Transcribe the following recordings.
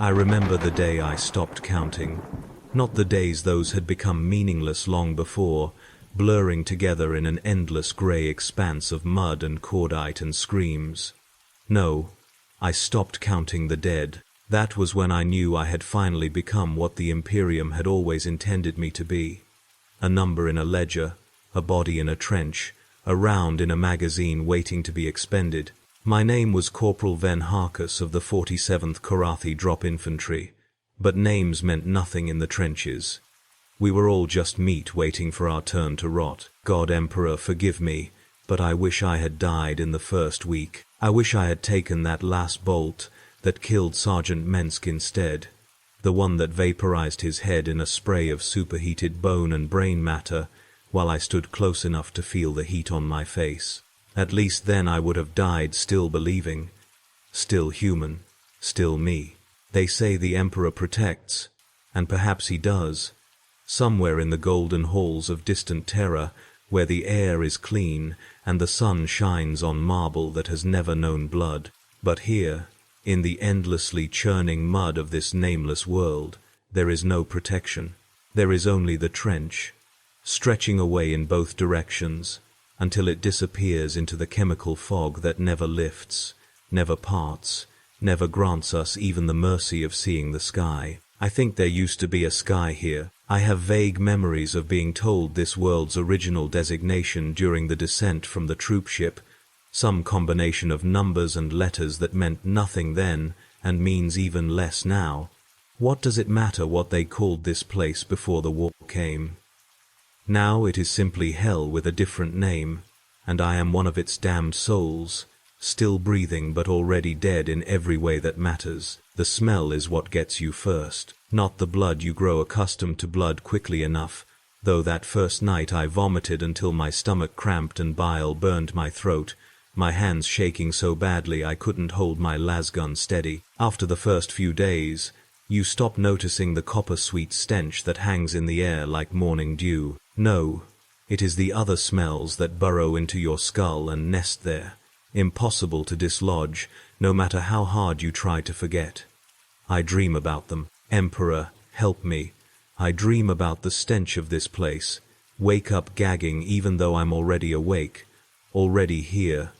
I remember the day I stopped counting. Not the days those had become meaningless long before, blurring together in an endless grey expanse of mud and cordite and screams. No, I stopped counting the dead. That was when I knew I had finally become what the Imperium had always intended me to be. A number in a ledger, a body in a trench, a round in a magazine waiting to be expended. My name was Corporal Van Harkus of the 47th Korathi Drop Infantry, but names meant nothing in the trenches. We were all just meat waiting for our turn to rot. God Emperor, forgive me, but I wish I had died in the first week. I wish I had taken that last bolt that killed Sergeant Mensk instead, the one that vaporized his head in a spray of superheated bone and brain matter while I stood close enough to feel the heat on my face. At least then I would have died still believing, still human, still me. They say the Emperor protects, and perhaps he does, somewhere in the golden halls of distant terror where the air is clean and the sun shines on marble that has never known blood. But here, in the endlessly churning mud of this nameless world, there is no protection. There is only the trench, stretching away in both directions, until it disappears into the chemical fog that never lifts, never parts, never grants us even the mercy of seeing the sky. I think there used to be a sky here. I have vague memories of being told this world's original designation during the descent from the troopship, some combination of numbers and letters that meant nothing then and means even less now. What does it matter what they called this place before the war came? Now it is simply hell with a different name, and I am one of its damned souls, still breathing but already dead in every way that matters. The smell is what gets you first, not the blood. You grow accustomed to blood quickly enough, though that first night I vomited until my stomach cramped and bile burned my throat, my hands shaking so badly I couldn't hold my lasgun steady. After the first few days, you stop noticing the copper-sweet stench that hangs in the air like morning dew. No, it is the other smells that burrow into your skull and nest there, impossible to dislodge, no matter how hard you try to forget. I dream about them. Emperor, help me. I dream about the stench of this place, wake up gagging even though I'm already awake, already here,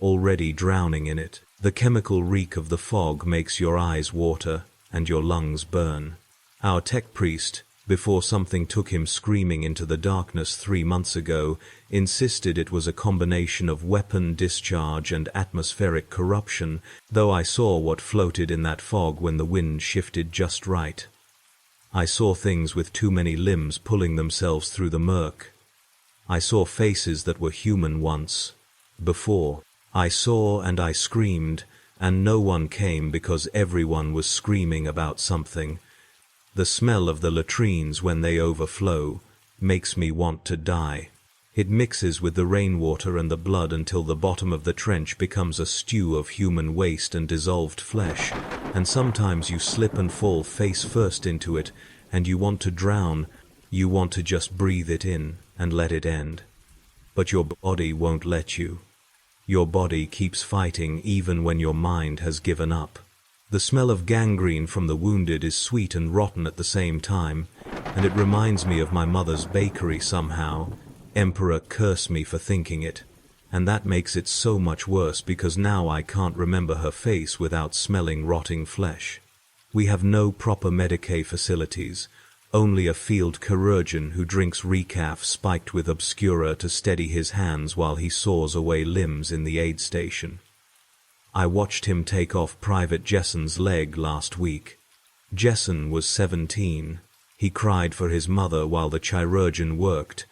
already drowning in it. The chemical reek of the fog makes your eyes water and your lungs burn. Our tech priest, before something took him screaming into the darkness 3 months ago, insisted it was a combination of weapon discharge and atmospheric corruption, though I saw what floated in that fog when the wind shifted just right. I saw things with too many limbs pulling themselves through the murk. I saw faces that were human once, before. I saw and I screamed, and no one came because everyone was screaming about something. The smell of the latrines when they overflow makes me want to die. It mixes with the rainwater and the blood until the bottom of the trench becomes a stew of human waste and dissolved flesh, and sometimes you slip and fall face first into it, and you want to drown. You want to just breathe it in and let it end. But your body won't let you. Your body keeps fighting even when your mind has given up. The smell of gangrene from the wounded is sweet and rotten at the same time, and it reminds me of my mother's bakery somehow. Emperor, curse me for thinking it, and that makes it so much worse because now I can't remember her face without smelling rotting flesh. We have no proper Medicae facilities, only a field chirurgeon who drinks recaf spiked with obscura to steady his hands while he saws away limbs in the aid station. I watched him take off Private Jesson's leg last week. Jesson was 17. He cried for his mother while the chirurgeon worked.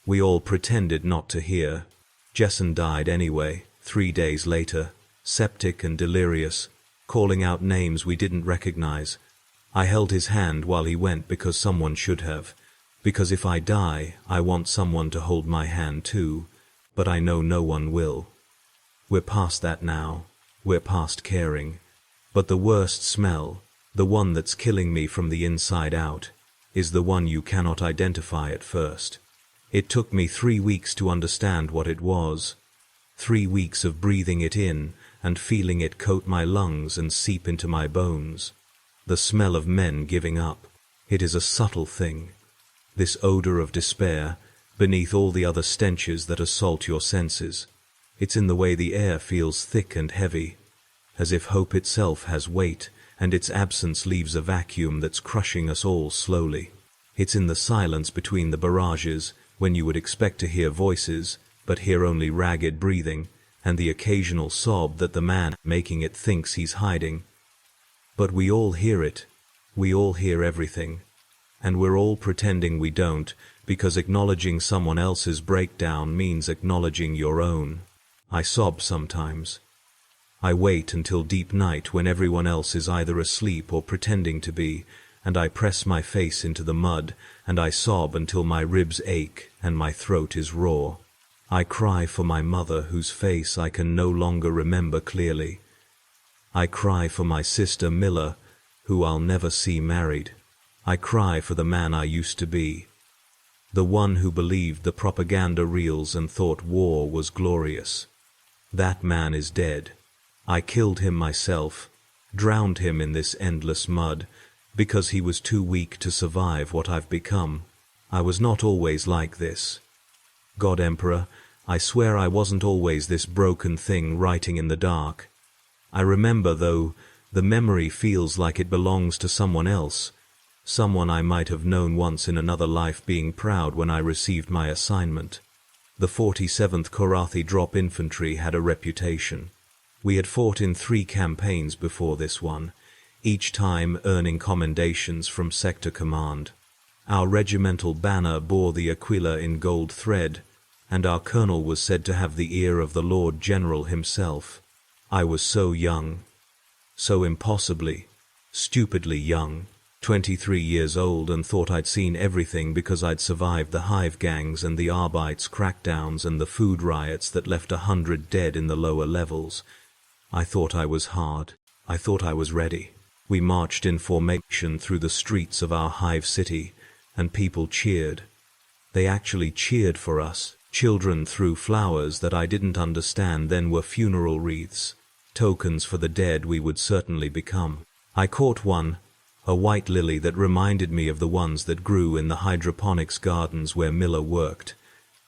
We all pretended not to hear. Jesson died anyway, 3 days later, septic and delirious, calling out names we didn't recognize. I held his hand while he went because someone should have. Because if I die, I want someone to hold my hand too, but I know no one will. We're past that now. We're past caring. But the worst smell, the one that's killing me from the inside out, is the one you cannot identify at first. It took me 3 weeks to understand what it was. 3 weeks of breathing it in and feeling it coat my lungs and seep into my bones. The smell of men giving up. It is a subtle thing. This odor of despair, beneath all the other stenches that assault your senses. It's in the way the air feels thick and heavy, as if hope itself has weight, and its absence leaves a vacuum that's crushing us all slowly. It's in the silence between the barrages, when you would expect to hear voices, but hear only ragged breathing, and the occasional sob that the man making it thinks he's hiding. But we all hear it. We all hear everything. And we're all pretending we don't, because acknowledging someone else's breakdown means acknowledging your own. I sob sometimes. I wait until deep night when everyone else is either asleep or pretending to be, and I press my face into the mud, and I sob until my ribs ache and my throat is raw. I cry for my mother whose face I can no longer remember clearly. I cry for my sister Miller, who I'll never see married. I cry for the man I used to be. The one who believed the propaganda reels and thought war was glorious. That man is dead. I killed him myself, drowned him in this endless mud, because he was too weak to survive what I've become. I was not always like this. God Emperor, I swear I wasn't always this broken thing writing in the dark. I remember, though, the memory feels like it belongs to someone else, someone I might have known once in another life, being proud when I received my assignment. The 47th Korathi Drop Infantry had a reputation. We had fought in 3 campaigns before this one, each time earning commendations from Sector Command. Our regimental banner bore the Aquila in gold thread, and our colonel was said to have the ear of the Lord General himself. I was so young, so impossibly, stupidly young, 23 years old, and thought I'd seen everything because I'd survived the hive gangs and the Arbeits crackdowns and the food riots that left 100 dead in the lower levels. I thought I was hard. I thought I was ready. We marched in formation through the streets of our hive city, and people cheered. They actually cheered for us. Children threw flowers that I didn't understand then were funeral wreaths, tokens for the dead we would certainly become. I caught one, a white lily that reminded me of the ones that grew in the hydroponics gardens where Miller worked,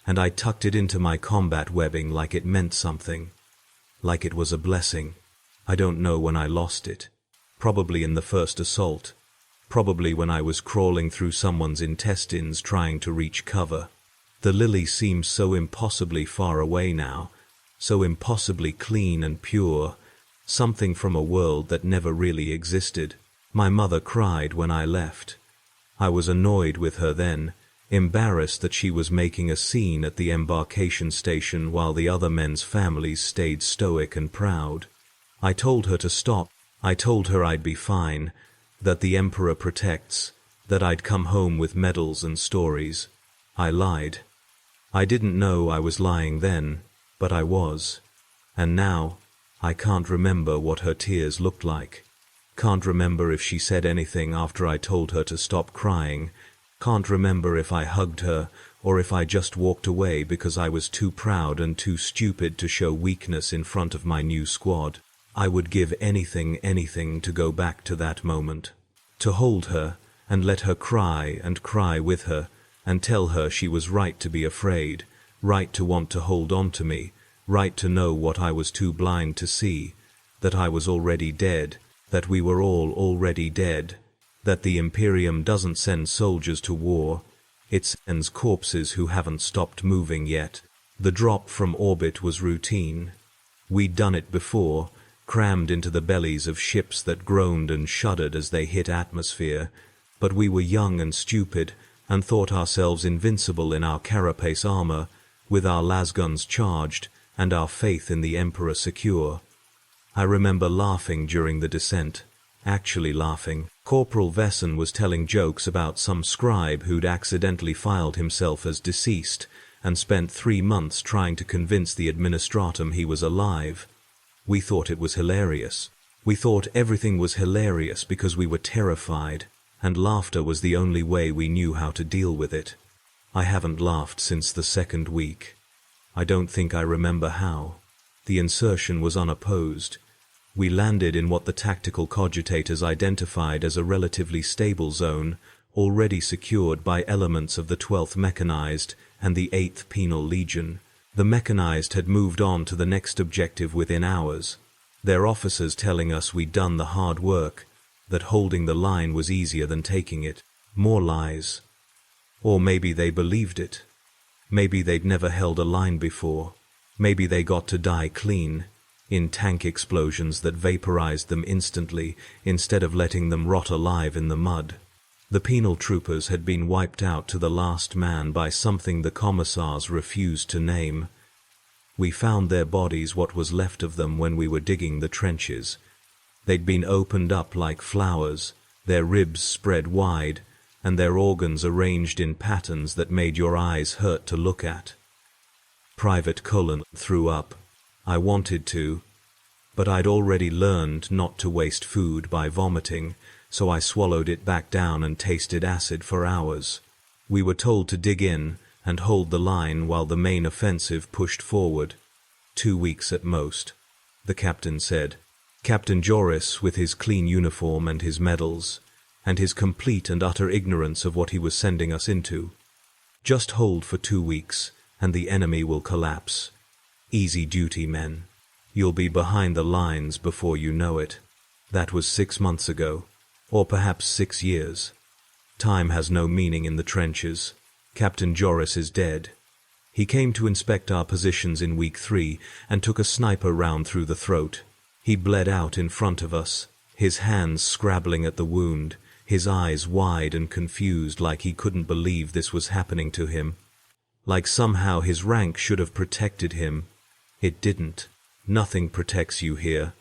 and I tucked it into my combat webbing like it meant something, like it was a blessing. I don't know when I lost it. Probably in the first assault. Probably when I was crawling through someone's intestines trying to reach cover. The lily seems so impossibly far away now, so impossibly clean and pure, something from a world that never really existed. My mother cried when I left. I was annoyed with her then, embarrassed that she was making a scene at the embarkation station while the other men's families stayed stoic and proud. I told her to stop. I told her I'd be fine, that the Emperor protects, that I'd come home with medals and stories. I lied. I didn't know I was lying then, but I was. And now, I can't remember what her tears looked like. Can't remember if she said anything after I told her to stop crying. Can't remember if I hugged her, or if I just walked away because I was too proud and too stupid to show weakness in front of my new squad. I would give anything to go back to that moment. To hold her, and let her cry and cry with her, and tell her she was right to be afraid, right to want to hold on to me, right to know what I was too blind to see, that I was already dead, that we were all already dead, that the Imperium doesn't send soldiers to war, it sends corpses who haven't stopped moving yet. The drop from orbit was routine. We'd done it before, crammed into the bellies of ships that groaned and shuddered as they hit atmosphere, but we were young and stupid, and thought ourselves invincible in our carapace armor, with our lasguns charged, and our faith in the Emperor secure. I remember laughing during the descent, actually laughing. Corporal Vesson was telling jokes about some scribe who'd accidentally filed himself as deceased, and spent 3 months trying to convince the administratum he was alive. We thought it was hilarious. We thought everything was hilarious because we were terrified, and laughter was the only way we knew how to deal with it. I haven't laughed since the 2nd week. I don't think I remember how. The insertion was unopposed. We landed in what the tactical cogitators identified as a relatively stable zone, already secured by elements of the 12th Mechanized and the 8th Penal Legion. The Mechanized had moved on to the next objective within hours, their officers telling us we'd done the hard work, that holding the line was easier than taking it. More lies. Or maybe they believed it. Maybe they'd never held a line before. Maybe they got to die clean, in tank explosions that vaporized them instantly instead of letting them rot alive in the mud. The penal troopers had been wiped out to the last man by something the commissars refused to name. We found their bodies, what was left of them, when we were digging the trenches. They'd been opened up like flowers, their ribs spread wide, and their organs arranged in patterns that made your eyes hurt to look at. Private Cullen threw up. I wanted to, but I'd already learned not to waste food by vomiting, so I swallowed it back down and tasted acid for hours. We were told to dig in and hold the line while the main offensive pushed forward. 2 weeks at most, the captain said. Captain Joris, with his clean uniform and his medals, and his complete and utter ignorance of what he was sending us into. Just hold for 2 weeks, and the enemy will collapse. Easy duty, men. You'll be behind the lines before you know it. That was 6 months ago, or perhaps 6 years. Time has no meaning in the trenches. Captain Joris is dead. He came to inspect our positions in week 3 and took a sniper round through the throat. He bled out in front of us, his hands scrabbling at the wound, his eyes wide and confused, like he couldn't believe this was happening to him. Like somehow his rank should have protected him. It didn't. Nothing protects you here.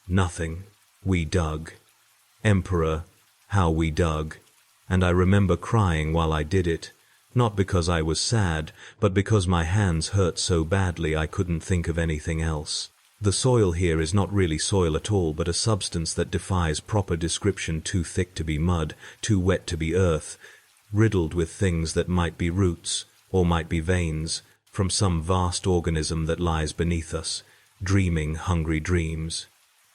Nothing. We dug. Emperor, how we dug. And I remember crying while I did it, not because I was sad, but because my hands hurt so badly I couldn't think of anything else. The soil here is not really soil at all, but a substance that defies proper description, too thick to be mud, too wet to be earth, riddled with things that might be roots, or might be veins, from some vast organism that lies beneath us, dreaming hungry dreams.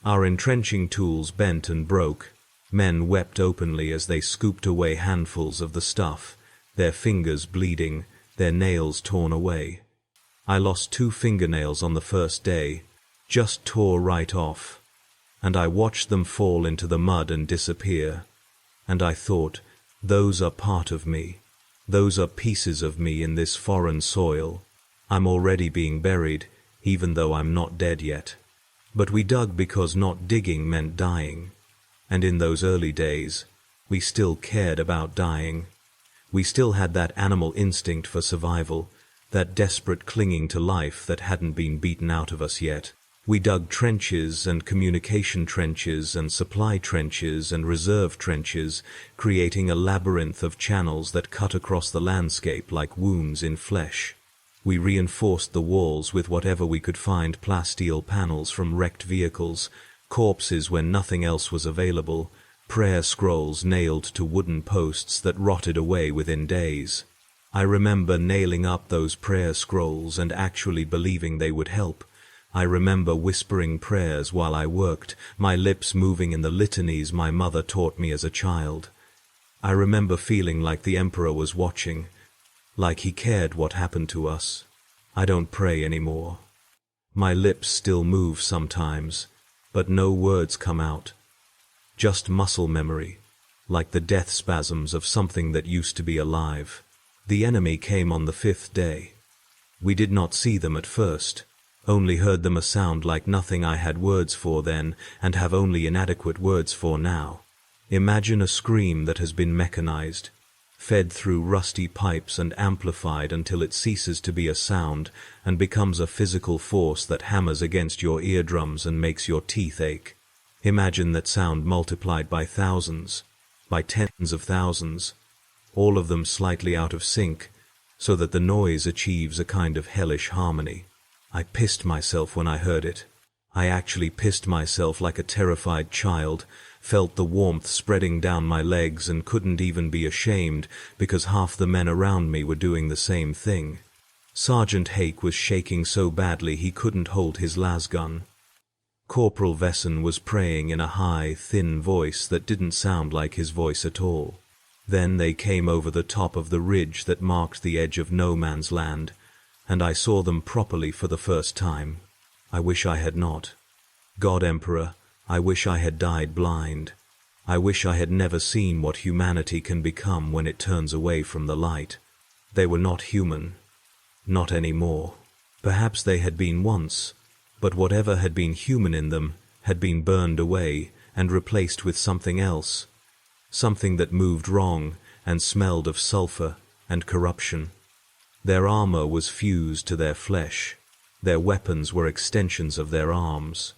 Our entrenching tools bent and broke. Men wept openly as they scooped away handfuls of the stuff, their fingers bleeding, their nails torn away. I lost 2 fingernails on the first day, just tore right off, and I watched them fall into the mud and disappear, and I thought, those are part of me. Those are pieces of me in this foreign soil. I'm already being buried, even though I'm not dead yet. But we dug because not digging meant dying, and in those early days, we still cared about dying. We still had that animal instinct for survival, that desperate clinging to life that hadn't been beaten out of us yet. We dug trenches and communication trenches and supply trenches and reserve trenches, creating a labyrinth of channels that cut across the landscape like wounds in flesh. We reinforced the walls with whatever we could find: plasteel panels from wrecked vehicles, corpses when nothing else was available, prayer scrolls nailed to wooden posts that rotted away within days. I remember nailing up those prayer scrolls and actually believing they would help. I remember whispering prayers while I worked, my lips moving in the litanies my mother taught me as a child. I remember feeling like the Emperor was watching, like he cared what happened to us. I don't pray anymore. My lips still move sometimes, but no words come out. Just muscle memory, like the death spasms of something that used to be alive. The enemy came on the 5th day. We did not see them at first. Only heard them, a sound like nothing I had words for then, and have only inadequate words for now. Imagine a scream that has been mechanized, fed through rusty pipes and amplified until it ceases to be a sound and becomes a physical force that hammers against your eardrums and makes your teeth ache. Imagine that sound multiplied by thousands, by tens of thousands, all of them slightly out of sync, so that the noise achieves a kind of hellish harmony. I pissed myself when I heard it. I actually pissed myself like a terrified child, felt the warmth spreading down my legs and couldn't even be ashamed because half the men around me were doing the same thing. Sergeant Hake was shaking so badly he couldn't hold his lasgun. Corporal Vesson was praying in a high, thin voice that didn't sound like his voice at all. Then they came over the top of the ridge that marked the edge of no man's land, and I saw them properly for the first time. I wish I had not. God Emperor, I wish I had died blind. I wish I had never seen what humanity can become when it turns away from the light. They were not human. Not anymore. Perhaps they had been once, but whatever had been human in them had been burned away and replaced with something else. Something that moved wrong and smelled of sulfur and corruption. Their armor was fused to their flesh. Their weapons were extensions of their arms.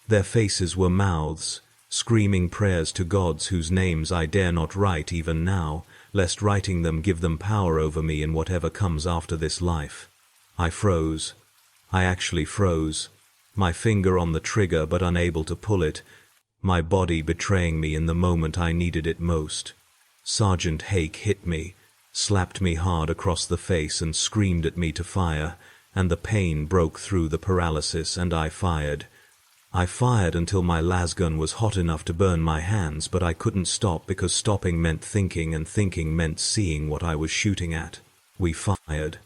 Their faces were mouths, screaming prayers to gods whose names I dare not write even now, lest writing them give them power over me in whatever comes after this life. I froze. I actually froze. My finger on the trigger but unable to pull it, my body betraying me in the moment I needed it most. Sergeant Hake hit me, slapped me hard across the face and screamed at me to fire, and the pain broke through the paralysis and I fired. I fired until my lasgun was hot enough to burn my hands, but I couldn't stop because stopping meant thinking and thinking meant seeing what I was shooting at. We fired.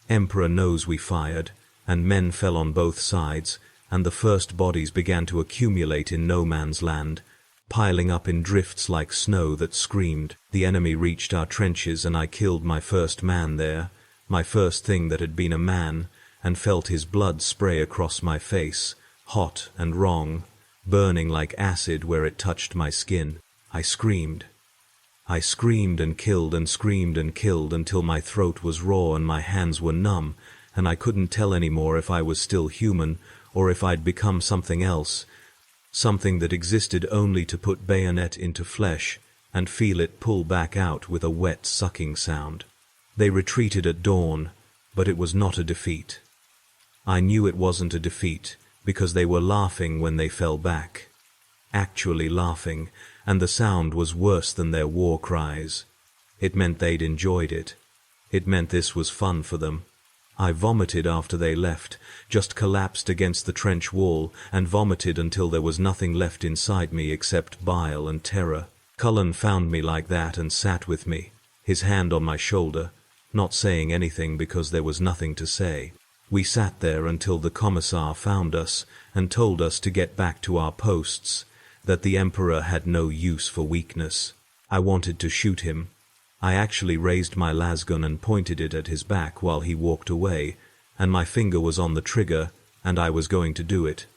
Emperor knows we fired, and men fell on both sides, and the first bodies began to accumulate in no man's land, piling up in drifts like snow that screamed. The enemy reached our trenches and I killed my first man there, my first thing that had been a man, and felt his blood spray across my face, hot and wrong, burning like acid where it touched my skin. I screamed. I screamed and killed and screamed and killed until my throat was raw and my hands were numb, and I couldn't tell anymore if I was still human or if I'd become something else, something that existed only to put bayonet into flesh and feel it pull back out with a wet sucking sound. They retreated at dawn, but it was not a defeat. I knew it wasn't a defeat because they were laughing when they fell back. Actually laughing, and the sound was worse than their war cries. It meant they'd enjoyed it. It meant this was fun for them. I vomited after they left, just collapsed against the trench wall, and vomited until there was nothing left inside me except bile and terror. Cullen found me like that and sat with me, his hand on my shoulder, not saying anything because there was nothing to say. We sat there until the commissar found us and told us to get back to our posts, that the Emperor had no use for weakness. I wanted to shoot him. I actually raised my lasgun and pointed it at his back while he walked away, and my finger was on the trigger, and I was going to do it.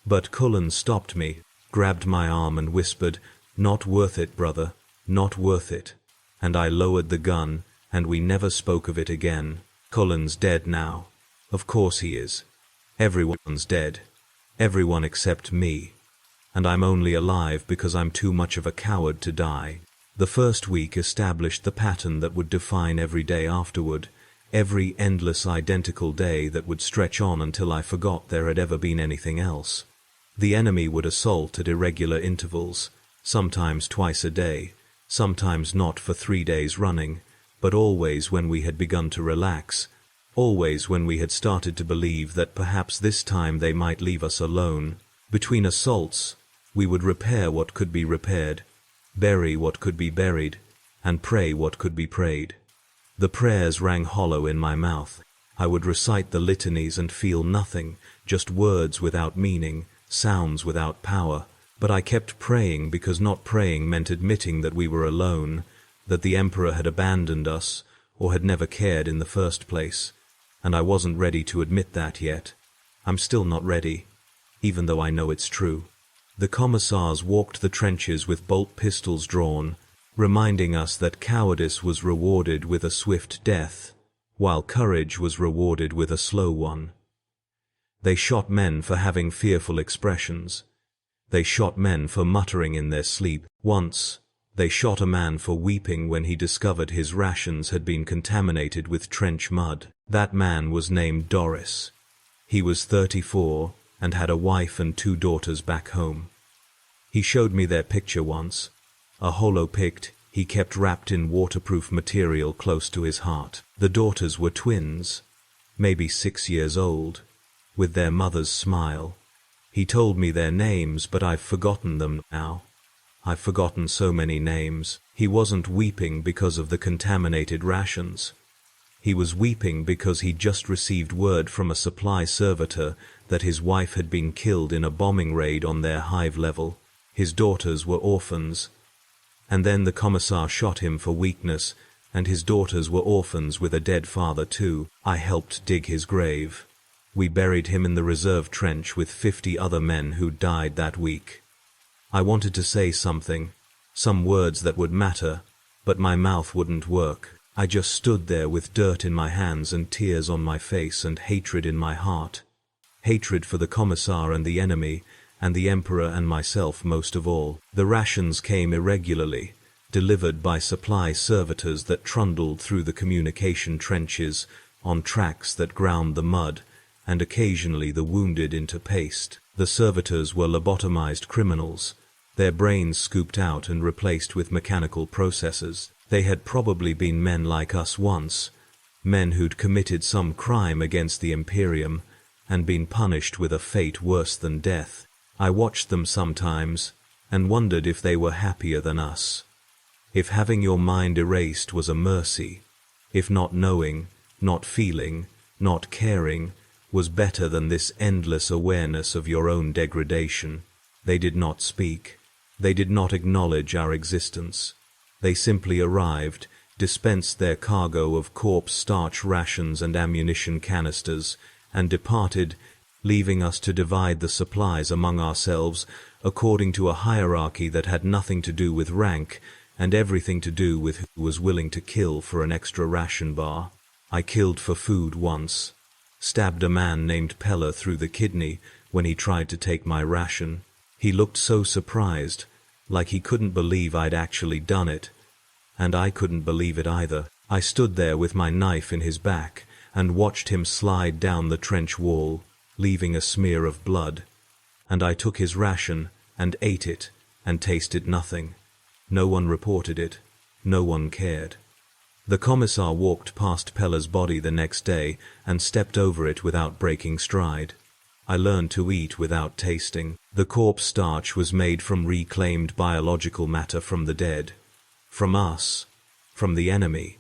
But Cullen stopped me, grabbed my arm and whispered, "Not worth it, brother, not worth it." And I lowered the gun, and we never spoke of it again. Cullen's dead now. Of course he is. Everyone's dead. Everyone except me. And I'm only alive because I'm too much of a coward to die. The first week established the pattern that would define every day afterward, every endless identical day that would stretch on until I forgot there had ever been anything else. The enemy would assault at irregular intervals, sometimes twice a day, sometimes not for 3 days running, but always when we had begun to relax, always when we had started to believe that perhaps this time they might leave us alone. Between assaults, we would repair what could be repaired, bury what could be buried, and pray what could be prayed. The prayers rang hollow in my mouth. I would recite the litanies and feel nothing, just words without meaning, sounds without power. But I kept praying because not praying meant admitting that we were alone, that the Emperor had abandoned us, or had never cared in the first place. And I wasn't ready to admit that yet. I'm still not ready, even though I know it's true. The commissars walked the trenches with bolt pistols drawn, reminding us that cowardice was rewarded with a swift death, while courage was rewarded with a slow one. They shot men for having fearful expressions. They shot men for muttering in their sleep. Once, they shot a man for weeping when he discovered his rations had been contaminated with trench mud. That man was named Doris. He was 34 and had a wife and 2 daughters back home. He showed me their picture once, a holo-pict he kept wrapped in waterproof material close to his heart. The daughters were twins, maybe 6 years old, with their mother's smile. He told me their names, but I've forgotten them now. I've forgotten so many names. He wasn't weeping because of the contaminated rations. He was weeping because he'd just received word from a supply servitor that his wife had been killed in a bombing raid on their hive level. His daughters were orphans. And then the commissar shot him for weakness, and his daughters were orphans with a dead father too. I helped dig his grave. We buried him in the reserve trench with 50 other men who died that week. I wanted to say something, some words that would matter, but my mouth wouldn't work. I just stood there with dirt in my hands and tears on my face and hatred in my heart. Hatred for the commissar and the enemy, and the emperor and myself most of all. The rations came irregularly, delivered by supply servitors that trundled through the communication trenches, on tracks that ground the mud, and occasionally the wounded into paste. The servitors were lobotomized criminals, their brains scooped out and replaced with mechanical processes. They had probably been men like us once, men who'd committed some crime against the Imperium and been punished with a fate worse than death. I watched them sometimes and wondered if they were happier than us. If having your mind erased was a mercy, if not knowing, not feeling, not caring was better than this endless awareness of your own degradation. They did not speak. They did not acknowledge our existence. They simply arrived, dispensed their cargo of corpse starch rations and ammunition canisters, and departed, leaving us to divide the supplies among ourselves according to a hierarchy that had nothing to do with rank and everything to do with who was willing to kill for an extra ration bar. I killed for food once. Stabbed a man named Pella through the kidney when he tried to take my ration. He looked so surprised, like he couldn't believe I'd actually done it, and I couldn't believe it either. I stood there with my knife in his back and watched him slide down the trench wall, leaving a smear of blood, and I took his ration and ate it and tasted nothing. No one reported it. No one cared. The commissar walked past Pella's body the next day and stepped over it without breaking stride. I learned to eat without tasting. The corpse starch was made from reclaimed biological matter from the dead. From us. From the enemy.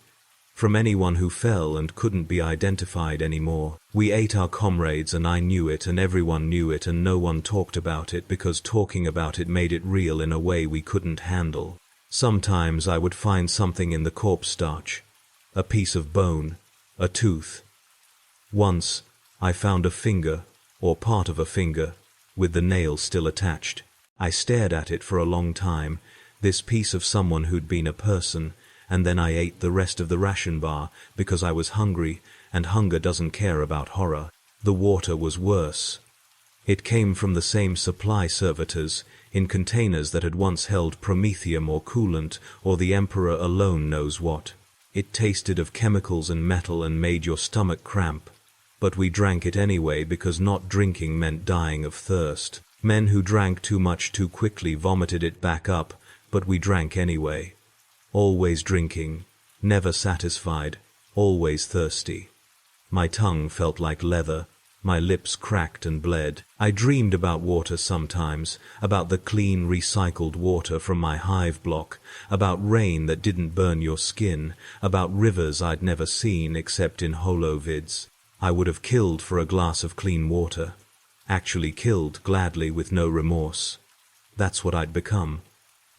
From anyone who fell and couldn't be identified anymore. We ate our comrades, and I knew it, and everyone knew it, and no one talked about it because talking about it made it real in a way we couldn't handle. Sometimes I would find something in the corpse starch. A piece of bone. A tooth. Once, I found a finger, or part of a finger, with the nail still attached. I stared at it for a long time, this piece of someone who'd been a person, and then I ate the rest of the ration bar because I was hungry, and hunger doesn't care about horror. The water was worse. It came from the same supply servitors, in containers that had once held promethium or coolant, or the Emperor alone knows what. It tasted of chemicals and metal and made your stomach cramp. But we drank it anyway because not drinking meant dying of thirst. Men who drank too much too quickly vomited it back up, but we drank anyway. Always drinking, never satisfied, always thirsty. My tongue felt like leather, my lips cracked and bled. I dreamed about water sometimes, about the clean recycled water from my hive block, about rain that didn't burn your skin, about rivers I'd never seen except in holovids. I would have killed for a glass of clean water. Actually killed gladly with no remorse. That's what I'd become.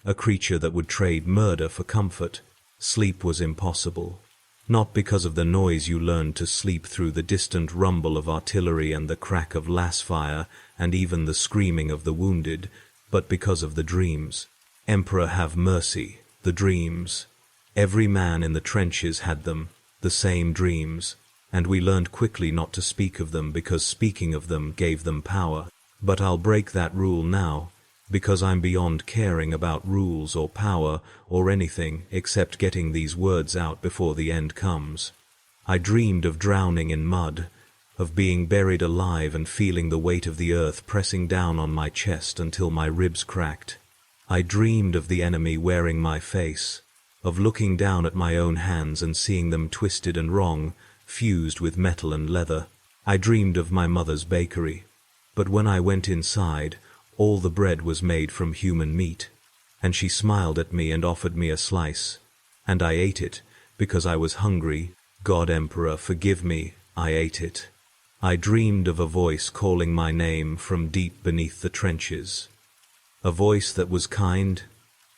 A creature that would trade murder for comfort. Sleep was impossible. Not because of the noise you learned to sleep through, the distant rumble of artillery and the crack of lass fire and even the screaming of the wounded, but because of the dreams. Emperor have mercy, the dreams. Every man in the trenches had them, the same dreams. And we learned quickly not to speak of them because speaking of them gave them power. But I'll break that rule now, because I'm beyond caring about rules or power or anything except getting these words out before the end comes. I dreamed of drowning in mud, of being buried alive and feeling the weight of the earth pressing down on my chest until my ribs cracked. I dreamed of the enemy wearing my face, of looking down at my own hands and seeing them twisted and wrong, fused with metal and leather. I dreamed of my mother's bakery, But when I went inside, all the bread was made from human meat, and she smiled at me and offered me a slice, and I ate it, because I was hungry. God Emperor, forgive me, I ate it. I dreamed of a voice calling my name from deep beneath the trenches. A voice that was kind,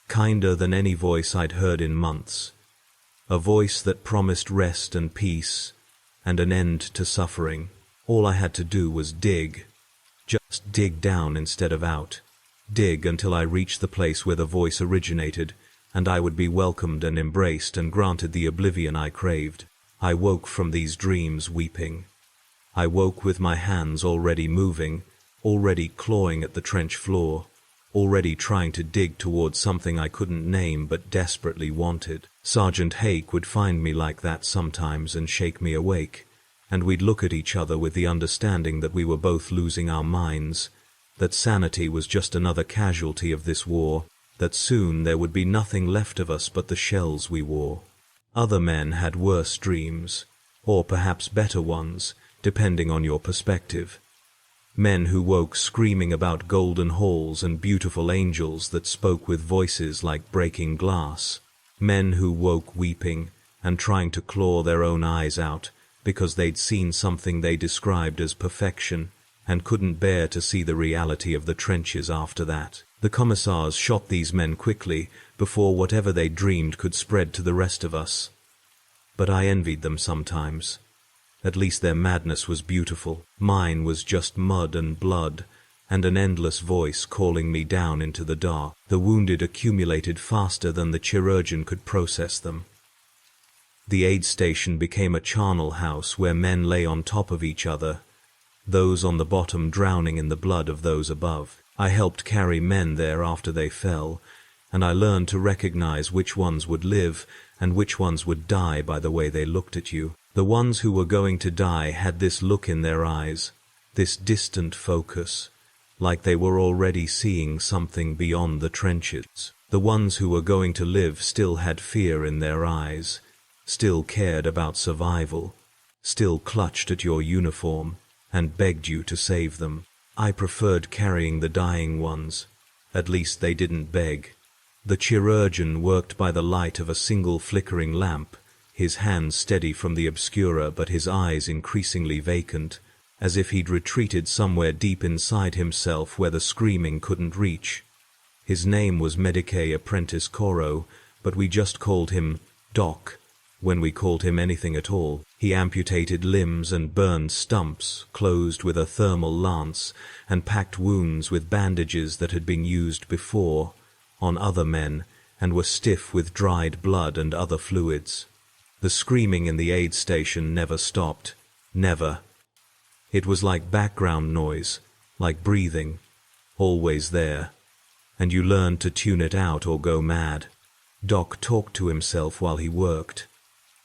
kinder than any voice I'd heard in months. A voice that promised rest and peace, and an end to suffering. All I had to do was dig. Just dig down instead of out. Dig until I reached the place where the voice originated, and I would be welcomed and embraced and granted the oblivion I craved. I woke from these dreams weeping. I woke with my hands already moving, already clawing at the trench floor, already trying to dig towards something I couldn't name but desperately wanted. Sergeant Hake would find me like that sometimes and shake me awake, and we'd look at each other with the understanding that we were both losing our minds, that sanity was just another casualty of this war, that soon there would be nothing left of us but the shells we wore. Other men had worse dreams, or perhaps better ones, depending on your perspective. Men who woke screaming about golden halls and beautiful angels that spoke with voices like breaking glass. Men who woke weeping and trying to claw their own eyes out because they'd seen something they described as perfection and couldn't bear to see the reality of the trenches after that. The commissars shot these men quickly before whatever they dreamed could spread to the rest of us. But I envied them sometimes. At least their madness was beautiful. Mine was just mud and blood, and an endless voice calling me down into the dark. The wounded accumulated faster than the chirurgeon could process them. The aid station became a charnel house where men lay on top of each other, those on the bottom drowning in the blood of those above. I helped carry men there after they fell, and I learned to recognize which ones would live and which ones would die by the way they looked at you. The ones who were going to die had this look in their eyes, this distant focus, like they were already seeing something beyond the trenches. The ones who were going to live still had fear in their eyes, still cared about survival, still clutched at your uniform and begged you to save them. I preferred carrying the dying ones. At least they didn't beg. The chirurgeon worked by the light of a single flickering lamp, his hands steady from the obscura but his eyes increasingly vacant, as if he'd retreated somewhere deep inside himself where the screaming couldn't reach. His name was Medicae Apprentice Coro, but we just called him Doc, when we called him anything at all. He amputated limbs and burned stumps, closed with a thermal lance, and packed wounds with bandages that had been used before, on other men, and were stiff with dried blood and other fluids. The screaming in the aid station never stopped. Never. It was like background noise, like breathing, always there, and you learned to tune it out or go mad. Doc talked to himself while he worked.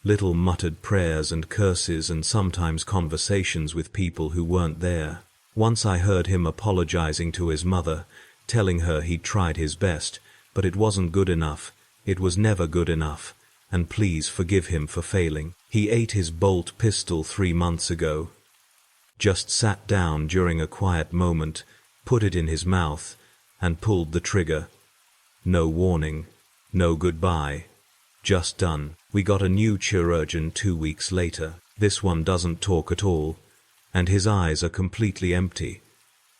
Little muttered prayers and curses and sometimes conversations with people who weren't there. Once I heard him apologizing to his mother, telling her he'd tried his best, but it wasn't good enough. It was never good enough. And please forgive him for failing. He ate his bolt pistol 3 months ago. Just sat down during a quiet moment, put it in his mouth, and pulled the trigger. No warning, no goodbye. Just done. We got a new chirurgeon 2 weeks later. This one doesn't talk at all, and his eyes are completely empty.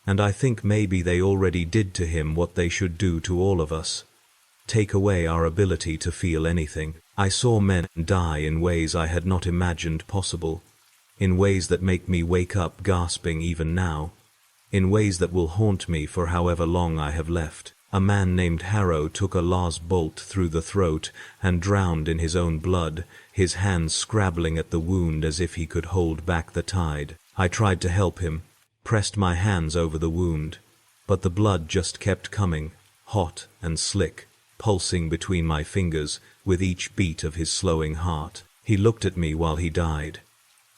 And I think maybe they already did to him what they should do to all of us. Take away our ability to feel anything. I saw men die in ways I had not imagined possible, in ways that make me wake up gasping even now, in ways that will haunt me for however long I have left. A man named Harrow took a last bolt through the throat and drowned in his own blood, his hands scrabbling at the wound as if he could hold back the tide. I tried to help him, pressed my hands over the wound, but the blood just kept coming, hot and slick, pulsing between my fingers with each beat of his slowing heart. He looked at me while he died,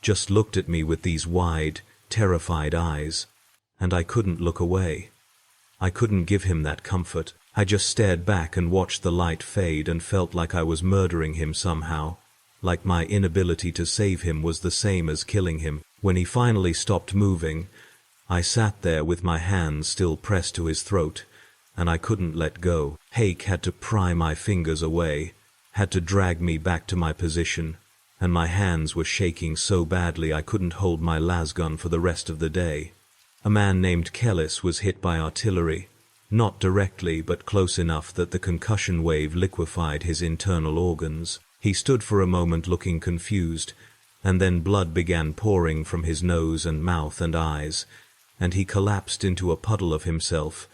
just looked at me with these wide, terrified eyes, and I couldn't look away. I couldn't give him that comfort. I just stared back and watched the light fade and felt like I was murdering him somehow, like my inability to save him was the same as killing him. When he finally stopped moving, I sat there with my hands still pressed to his throat, and I couldn't let go. Hake had to pry my fingers away, had to drag me back to my position, and my hands were shaking so badly I couldn't hold my lasgun for the rest of the day. A man named Kellis was hit by artillery, not directly but close enough that the concussion wave liquefied his internal organs. He stood for a moment looking confused, and then blood began pouring from his nose and mouth and eyes, and he collapsed into a puddle of himself,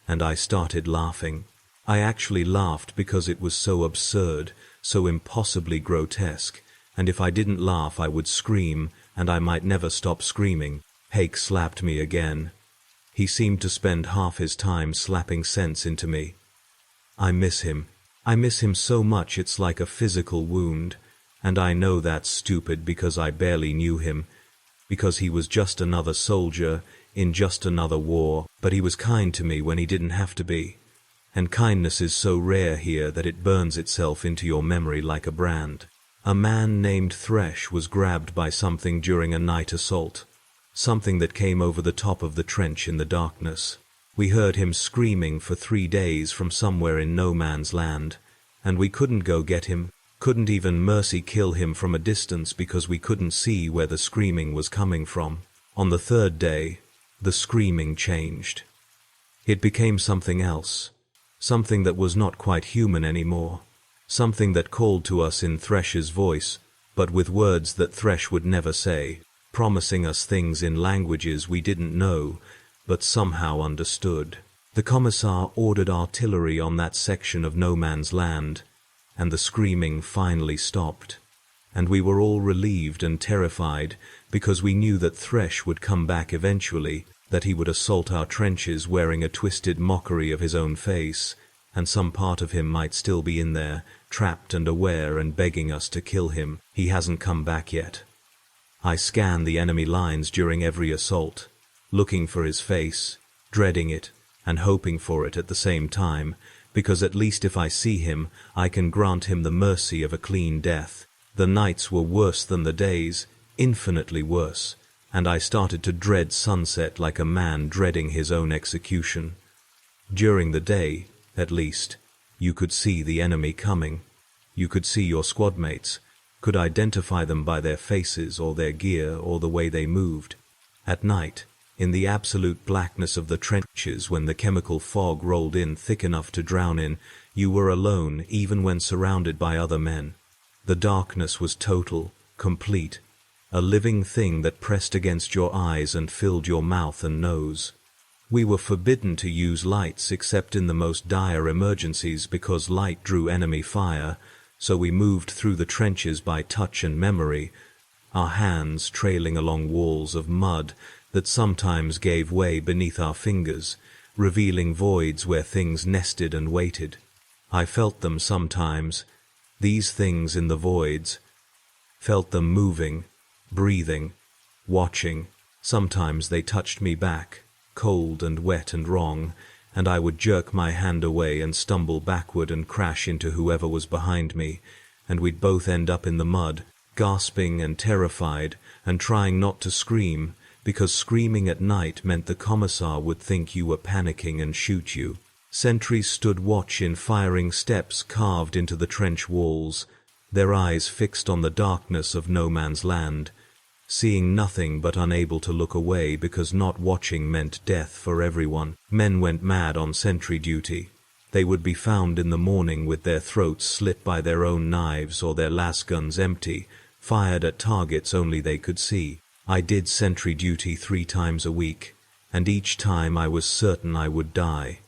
and I started laughing. I actually laughed because it was so absurd, so impossibly grotesque, and if I didn't laugh I would scream, and I might never stop screaming. Hake slapped me again. He seemed to spend half his time slapping sense into me. I miss him. I miss him so much it's like a physical wound, and I know that's stupid because I barely knew him, because he was just another soldier in just another war, but he was kind to me when he didn't have to be. And kindness is so rare here that it burns itself into your memory like a brand. A man named Thresh was grabbed by something during a night assault, something that came over the top of the trench in the darkness. We heard him screaming for 3 days from somewhere in no man's land, and we couldn't go get him, couldn't even mercy kill him from a distance because we couldn't see where the screaming was coming from. On the 3rd day, the screaming changed. It became something else, something that was not quite human anymore, something that called to us in Thresh's voice, but with words that Thresh would never say, promising us things in languages we didn't know, but somehow understood. The commissar ordered artillery on that section of no man's land, and the screaming finally stopped. And we were all relieved and terrified, because we knew that Thresh would come back eventually, that he would assault our trenches wearing a twisted mockery of his own face, and some part of him might still be in there, trapped and aware and begging us to kill him. He hasn't come back yet. I scanned the enemy lines during every assault, looking for his face, dreading it, and hoping for it at the same time, because at least if I see him, I can grant him the mercy of a clean death. The nights were worse than the days, infinitely worse, and I started to dread sunset like a man dreading his own execution. During the day, at least, you could see the enemy coming. You could see your squad mates, could identify them by their faces or their gear or the way they moved. At night, in the absolute blackness of the trenches when the chemical fog rolled in thick enough to drown in, you were alone even when surrounded by other men. The darkness was total, complete, a living thing that pressed against your eyes and filled your mouth and nose. We were forbidden to use lights except in the most dire emergencies because light drew enemy fire, so we moved through the trenches by touch and memory, our hands trailing along walls of mud that sometimes gave way beneath our fingers, revealing voids where things nested and waited. I felt them sometimes, these things in the voids, felt them moving, breathing, watching. Sometimes they touched me back, cold and wet and wrong, and I would jerk my hand away and stumble backward and crash into whoever was behind me, and we'd both end up in the mud, gasping and terrified, and trying not to scream, because screaming at night meant the commissar would think you were panicking and shoot you. Sentries stood watch in firing steps carved into the trench walls, their eyes fixed on the darkness of no man's land, seeing nothing but unable to look away because not watching meant death for everyone. Men went mad on sentry duty. They would be found in the morning with their throats slit by their own knives or their lasguns empty, fired at targets only they could see. I did sentry duty 3 times a week, and each time I was certain I would die.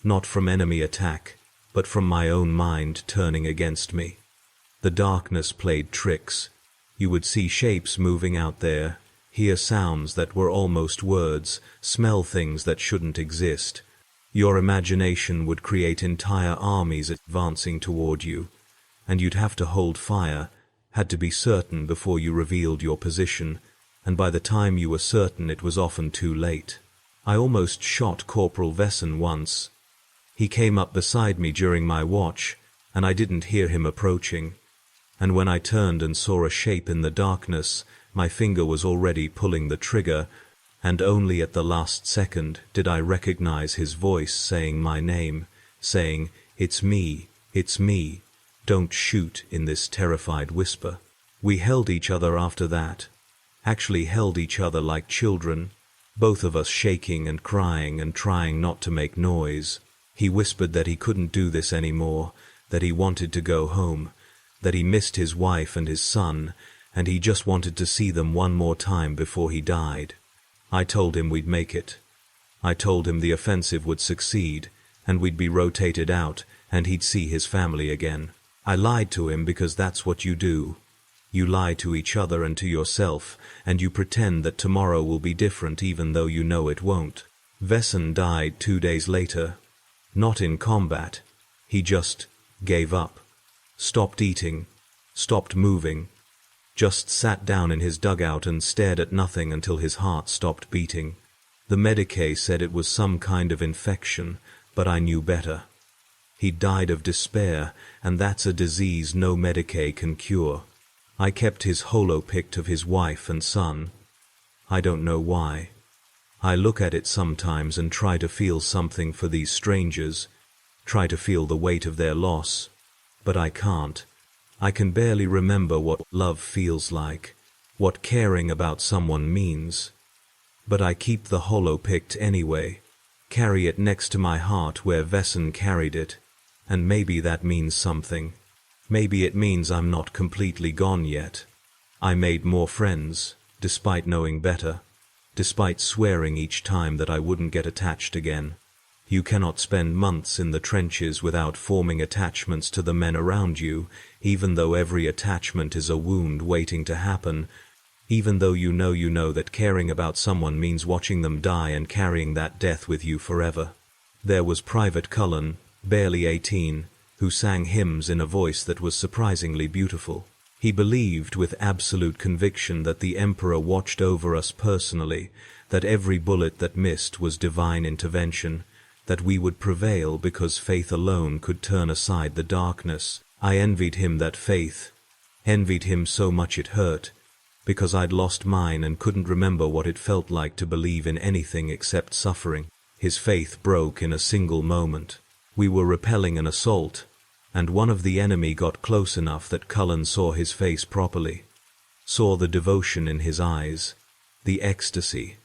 Not from enemy attack, but from my own mind turning against me. The darkness played tricks. You would see shapes moving out there, hear sounds that were almost words, smell things that shouldn't exist. Your imagination would create entire armies advancing toward you, and you'd have to hold fire, had to be certain before you revealed your position, and by the time you were certain it was often too late. I almost shot Corporal Vesson once. He came up beside me during my watch, and I didn't hear him approaching. And when I turned and saw a shape in the darkness, my finger was already pulling the trigger, and only at the last second did I recognize his voice saying my name, saying, it's me, don't shoot," in this terrified whisper. We held each other after that, actually held each other like children, both of us shaking and crying and trying not to make noise. He whispered that he couldn't do this anymore, that he wanted to go home, that he missed his wife and his son, and he just wanted to see them one more time before he died. I told him we'd make it. I told him the offensive would succeed, and we'd be rotated out, and he'd see his family again. I lied to him because that's what you do. You lie to each other and to yourself, and you pretend that tomorrow will be different even though you know it won't. Wesen died 2 days later. Not in combat. He just gave up. Stopped eating. Stopped moving. Just sat down in his dugout and stared at nothing until his heart stopped beating. The Medicae said it was some kind of infection, but I knew better. He died of despair, and that's a disease no Medicae can cure. I kept his holopict of his wife and son. I don't know why. I look at it sometimes and try to feel something for these strangers, try to feel the weight of their loss, but I can't. I can barely remember what love feels like, what caring about someone means. But I keep the holopict anyway, carry it next to my heart where Wesen carried it, and maybe that means something. Maybe it means I'm not completely gone yet. I made more friends, despite knowing better, despite swearing each time that I wouldn't get attached again. You cannot spend months in the trenches without forming attachments to the men around you, even though every attachment is a wound waiting to happen, even though you know that caring about someone means watching them die and carrying that death with you forever. There was Private Cullen, barely 18, who sang hymns in a voice that was surprisingly beautiful. He believed with absolute conviction that the Emperor watched over us personally, that every bullet that missed was divine intervention, that we would prevail because faith alone could turn aside the darkness. I envied him that faith, envied him so much it hurt, because I'd lost mine and couldn't remember what it felt like to believe in anything except suffering. His faith broke in a single moment. We were repelling an assault, and one of the enemy got close enough that Cullen saw his face properly, saw the devotion in his eyes, the ecstasy,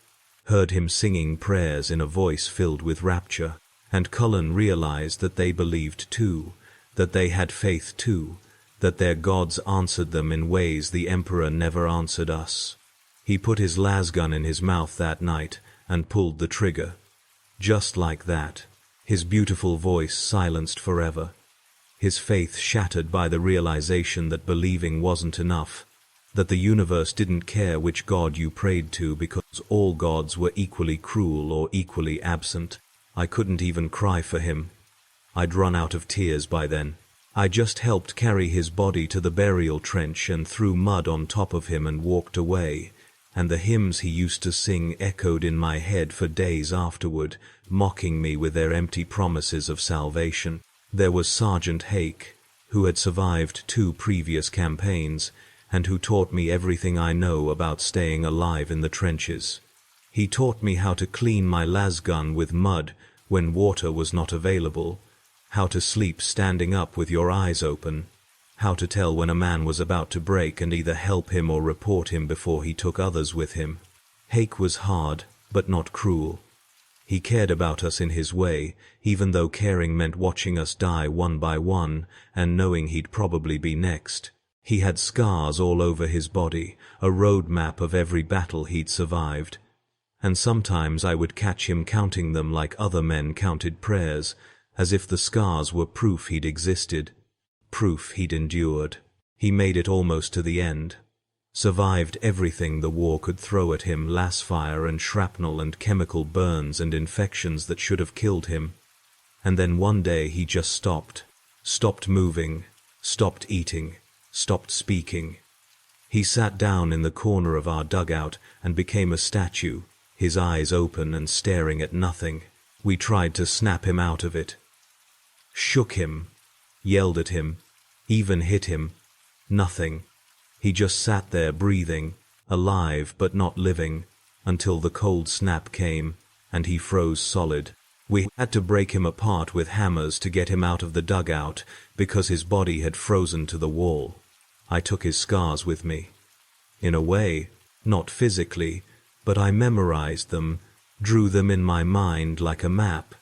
heard him singing prayers in a voice filled with rapture, and Cullen realized that they believed too, that they had faith too, that their gods answered them in ways the Emperor never answered us. He put his lasgun in his mouth that night and pulled the trigger. Just like that, his beautiful voice silenced forever, his faith shattered by the realization that believing wasn't enough, that the universe didn't care which god you prayed to because all gods were equally cruel or equally absent. I couldn't even cry for him. I'd run out of tears by then. I just helped carry his body to the burial trench and threw mud on top of him and walked away, and the hymns he used to sing echoed in my head for days afterward, mocking me with their empty promises of salvation. There was Sergeant Hake, who had survived 2 previous campaigns, and who taught me everything I know about staying alive in the trenches. He taught me how to clean my lasgun with mud when water was not available, how to sleep standing up with your eyes open, how to tell when a man was about to break and either help him or report him before he took others with him. Hake was hard, but not cruel. He cared about us in his way, even though caring meant watching us die one by one and knowing he'd probably be next. He had scars all over his body, a road map of every battle he'd survived, and sometimes I would catch him counting them like other men counted prayers, as if the scars were proof he'd existed, proof he'd endured. He made it almost to the end, survived everything the war could throw at him, lasfire and shrapnel and chemical burns and infections that should have killed him. And then one day he just stopped moving, stopped eating, stopped speaking. He sat down in the corner of our dugout and became a statue, his eyes open and staring at nothing. We tried to snap him out of it. Shook him, yelled at him, even hit him. Nothing. He just sat there breathing, alive but not living, until the cold snap came, and he froze solid. We had to break him apart with hammers to get him out of the dugout, because his body had frozen to the wall. I took his scars with me. In a way, not physically, but I memorized them, drew them in my mind like a map,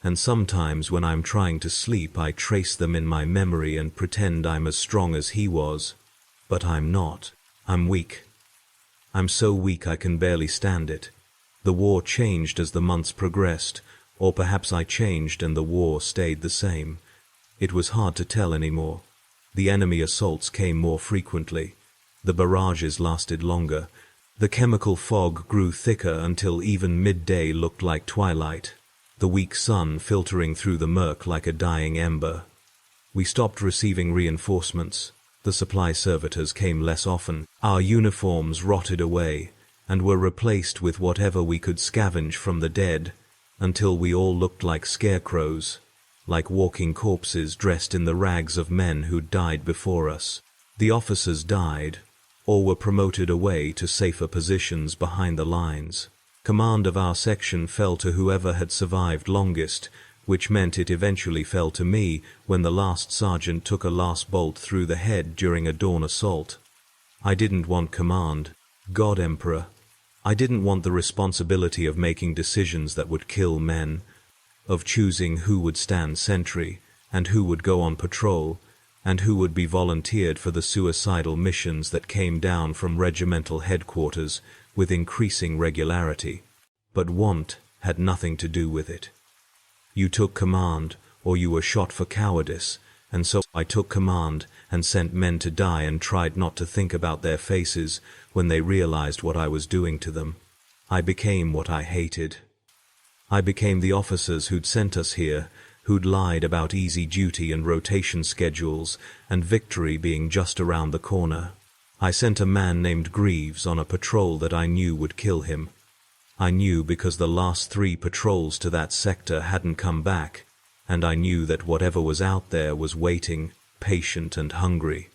and sometimes when I'm trying to sleep I trace them in my memory and pretend I'm as strong as he was. But I'm not. I'm weak. I'm so weak I can barely stand it. The war changed as the months progressed, or perhaps I changed and the war stayed the same. It was hard to tell anymore. The enemy assaults came more frequently. The barrages lasted longer. The chemical fog grew thicker until even midday looked like twilight, the weak sun filtering through the murk like a dying ember. We stopped receiving reinforcements. The supply servitors came less often. Our uniforms rotted away and were replaced with whatever we could scavenge from the dead, until we all looked like scarecrows, like walking corpses dressed in the rags of men who'd died before us. The officers died, or were promoted away to safer positions behind the lines. Command of our section fell to whoever had survived longest, which meant it eventually fell to me when the last sergeant took a last bolt through the head during a dawn assault. I didn't want command, God Emperor. I didn't want the responsibility of making decisions that would kill men, of choosing who would stand sentry, and who would go on patrol, and who would be volunteered for the suicidal missions that came down from regimental headquarters with increasing regularity. But want had nothing to do with it. You took command, or you were shot for cowardice, and so I took command and sent men to die and tried not to think about their faces when they realized what I was doing to them. I became what I hated. I became the officers who'd sent us here, who'd lied about easy duty and rotation schedules and victory being just around the corner. I sent a man named Greaves on a patrol that I knew would kill him. I knew because the last 3 patrols to that sector hadn't come back, and I knew that whatever was out there was waiting, patient and hungry.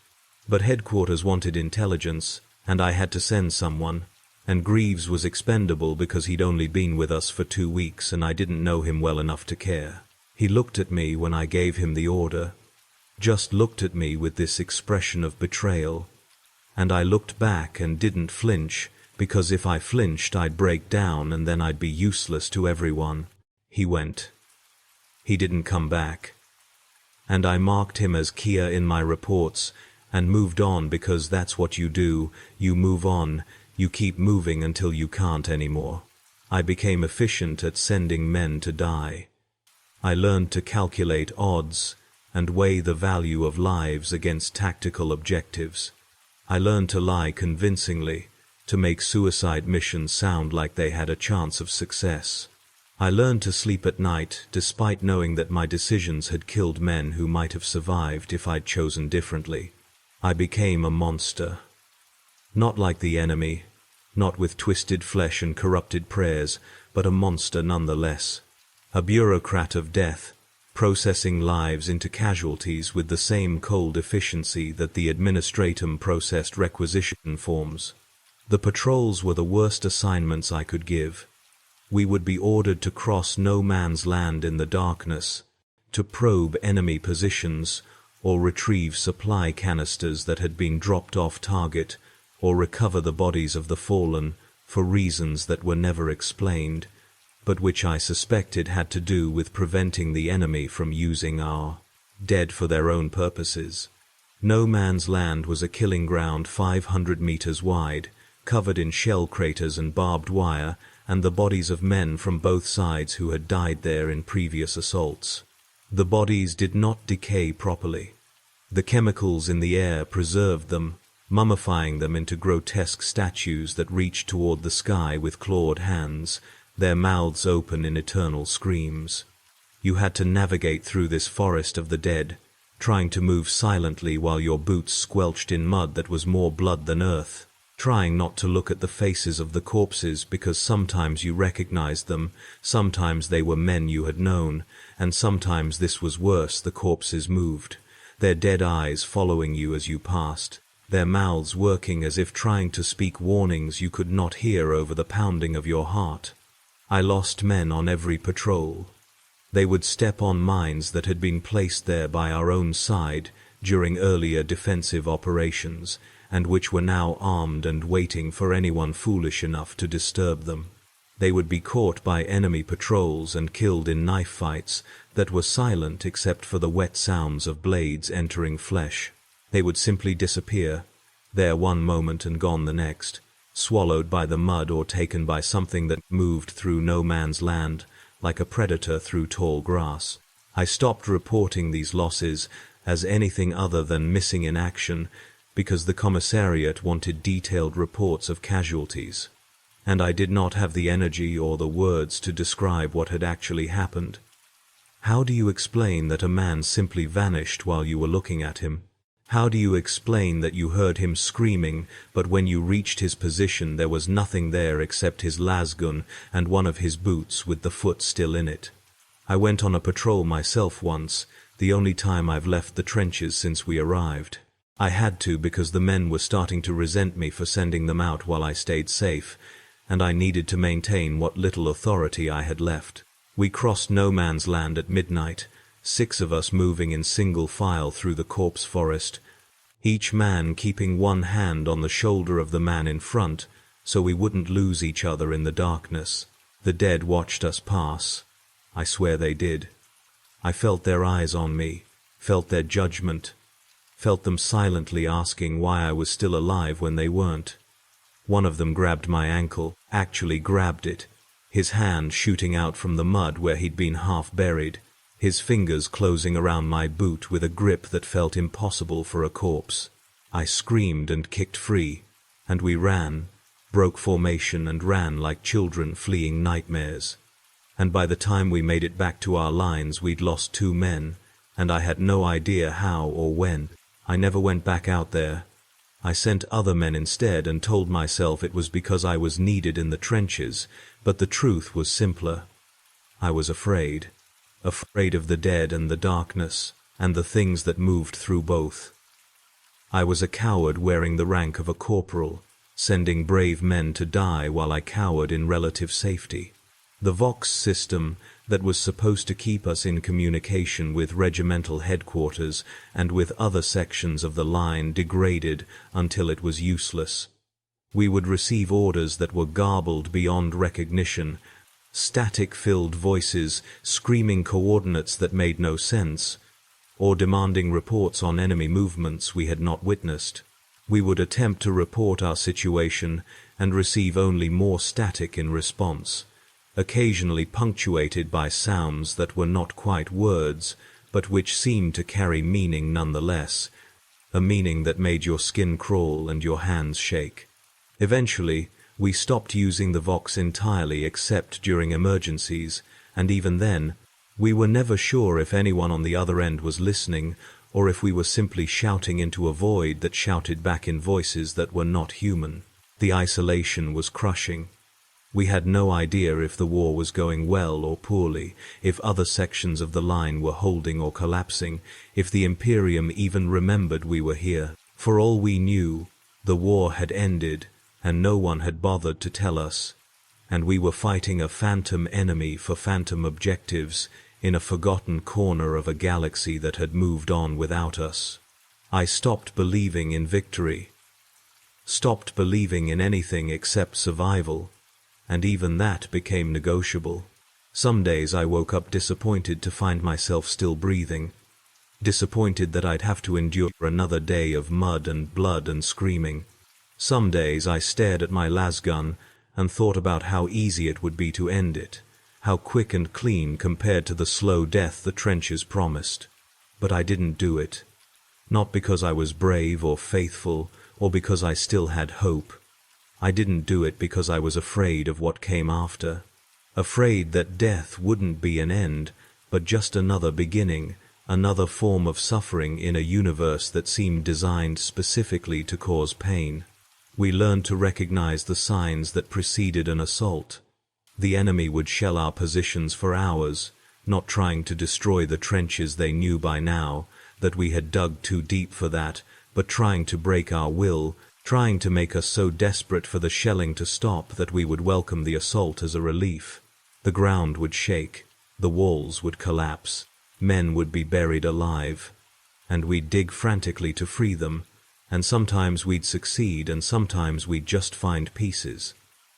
But headquarters wanted intelligence, and I had to send someone, and Greaves was expendable because he'd only been with us for 2 weeks and I didn't know him well enough to care. He looked at me when I gave him the order, just looked at me with this expression of betrayal, and I looked back and didn't flinch, because if I flinched I'd break down and then I'd be useless to everyone. He went. He didn't come back. And I marked him as Kia in my reports and moved on because that's what you do. You move on, you keep moving until you can't anymore. I became efficient at sending men to die. I learned to calculate odds and weigh the value of lives against tactical objectives. I learned to lie convincingly, to make suicide missions sound like they had a chance of success. I learned to sleep at night despite knowing that my decisions had killed men who might have survived if I'd chosen differently. I became a monster. Not like the enemy, not with twisted flesh and corrupted prayers, but a monster nonetheless. A bureaucrat of death, processing lives into casualties with the same cold efficiency that the administratum processed requisition forms. The patrols were the worst assignments I could give. We would be ordered to cross no man's land in the darkness, to probe enemy positions, or retrieve supply canisters that had been dropped off target, or recover the bodies of the fallen for reasons that were never explained, but which I suspected had to do with preventing the enemy from using our dead for their own purposes. No man's land was a killing ground 500 meters wide, covered in shell craters and barbed wire, and the bodies of men from both sides who had died there in previous assaults. The bodies did not decay properly. The chemicals in the air preserved them, mummifying them into grotesque statues that reached toward the sky with clawed hands, their mouths open in eternal screams. You had to navigate through this forest of the dead, trying to move silently while your boots squelched in mud that was more blood than earth, trying not to look at the faces of the corpses because sometimes you recognized them, sometimes they were men you had known, and sometimes this was worse, the corpses moved, their dead eyes following you as you passed, their mouths working as if trying to speak warnings you could not hear over the pounding of your heart. I lost men on every patrol. They would step on mines that had been placed there by our own side during earlier defensive operations, and which were now armed and waiting for anyone foolish enough to disturb them. They would be caught by enemy patrols and killed in knife fights that were silent except for the wet sounds of blades entering flesh. They would simply disappear, there one moment and gone the next, swallowed by the mud or taken by something that moved through no man's land, like a predator through tall grass. I stopped reporting these losses as anything other than missing in action because the commissariat wanted detailed reports of casualties, and I did not have the energy or the words to describe what had actually happened. How do you explain that a man simply vanished while you were looking at him? How do you explain that you heard him screaming, but when you reached his position there was nothing there except his lasgun and one of his boots with the foot still in it? I went on a patrol myself once, the only time I've left the trenches since we arrived. I had to because the men were starting to resent me for sending them out while I stayed safe, and I needed to maintain what little authority I had left. We crossed no man's land at midnight, 6 of us moving in single file through the corpse forest, each man keeping one hand on the shoulder of the man in front so we wouldn't lose each other in the darkness. The dead watched us pass. I swear they did. I felt their eyes on me, felt their judgment, felt them silently asking why I was still alive when they weren't. One of them grabbed my ankle, actually grabbed it, his hand shooting out from the mud where he'd been half buried, his fingers closing around my boot with a grip that felt impossible for a corpse. I screamed and kicked free, and we ran, broke formation and ran like children fleeing nightmares. And by the time we made it back to our lines we'd lost 2 men, and I had no idea how or when. I never went back out there. I sent other men instead and told myself it was because I was needed in the trenches, but the truth was simpler. I was afraid. Afraid of the dead and the darkness, and the things that moved through both. I was a coward wearing the rank of a corporal, sending brave men to die while I cowered in relative safety. The Vox system that was supposed to keep us in communication with regimental headquarters and with other sections of the line degraded until it was useless. We would receive orders that were garbled beyond recognition, static-filled voices screaming coordinates that made no sense, or demanding reports on enemy movements we had not witnessed. We would attempt to report our situation and receive only more static in response, occasionally punctuated by sounds that were not quite words, but which seemed to carry meaning nonetheless, a meaning that made your skin crawl and your hands shake. Eventually, we stopped using the Vox entirely except during emergencies, and even then, we were never sure if anyone on the other end was listening, or if we were simply shouting into a void that shouted back in voices that were not human. The isolation was crushing. We had no idea if the war was going well or poorly, if other sections of the line were holding or collapsing, if the Imperium even remembered we were here. For all we knew, the war had ended, and no one had bothered to tell us, and we were fighting a phantom enemy for phantom objectives in a forgotten corner of a galaxy that had moved on without us. I stopped believing in victory, stopped believing in anything except survival, and even that became negotiable. Some days I woke up disappointed to find myself still breathing, disappointed that I'd have to endure another day of mud and blood and screaming. Some days I stared at my lasgun and thought about how easy it would be to end it, how quick and clean compared to the slow death the trenches promised. But I didn't do it, not because I was brave or faithful or because I still had hope. I didn't do it because I was afraid of what came after, afraid that death wouldn't be an end, but just another beginning, another form of suffering in a universe that seemed designed specifically to cause pain. We learned to recognize the signs that preceded an assault. The enemy would shell our positions for hours, not trying to destroy the trenches they knew by now, that we had dug too deep for that, but trying to break our will, trying to make us so desperate for the shelling to stop that we would welcome the assault as a relief. The ground would shake, the walls would collapse, men would be buried alive, and we'd dig frantically to free them, and sometimes we'd succeed and sometimes we'd just find pieces.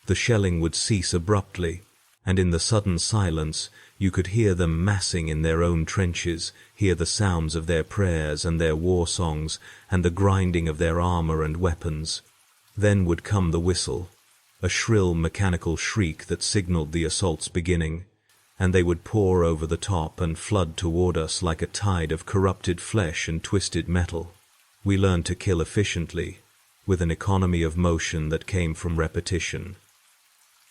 The shelling would cease abruptly, and in the sudden silence you could hear them massing in their own trenches, hear the sounds of their prayers and their war songs, and the grinding of their armor and weapons. Then would come the whistle, a shrill mechanical shriek that signaled the assault's beginning, and they would pour over the top and flood toward us like a tide of corrupted flesh and twisted metal. We learned to kill efficiently, with an economy of motion that came from repetition.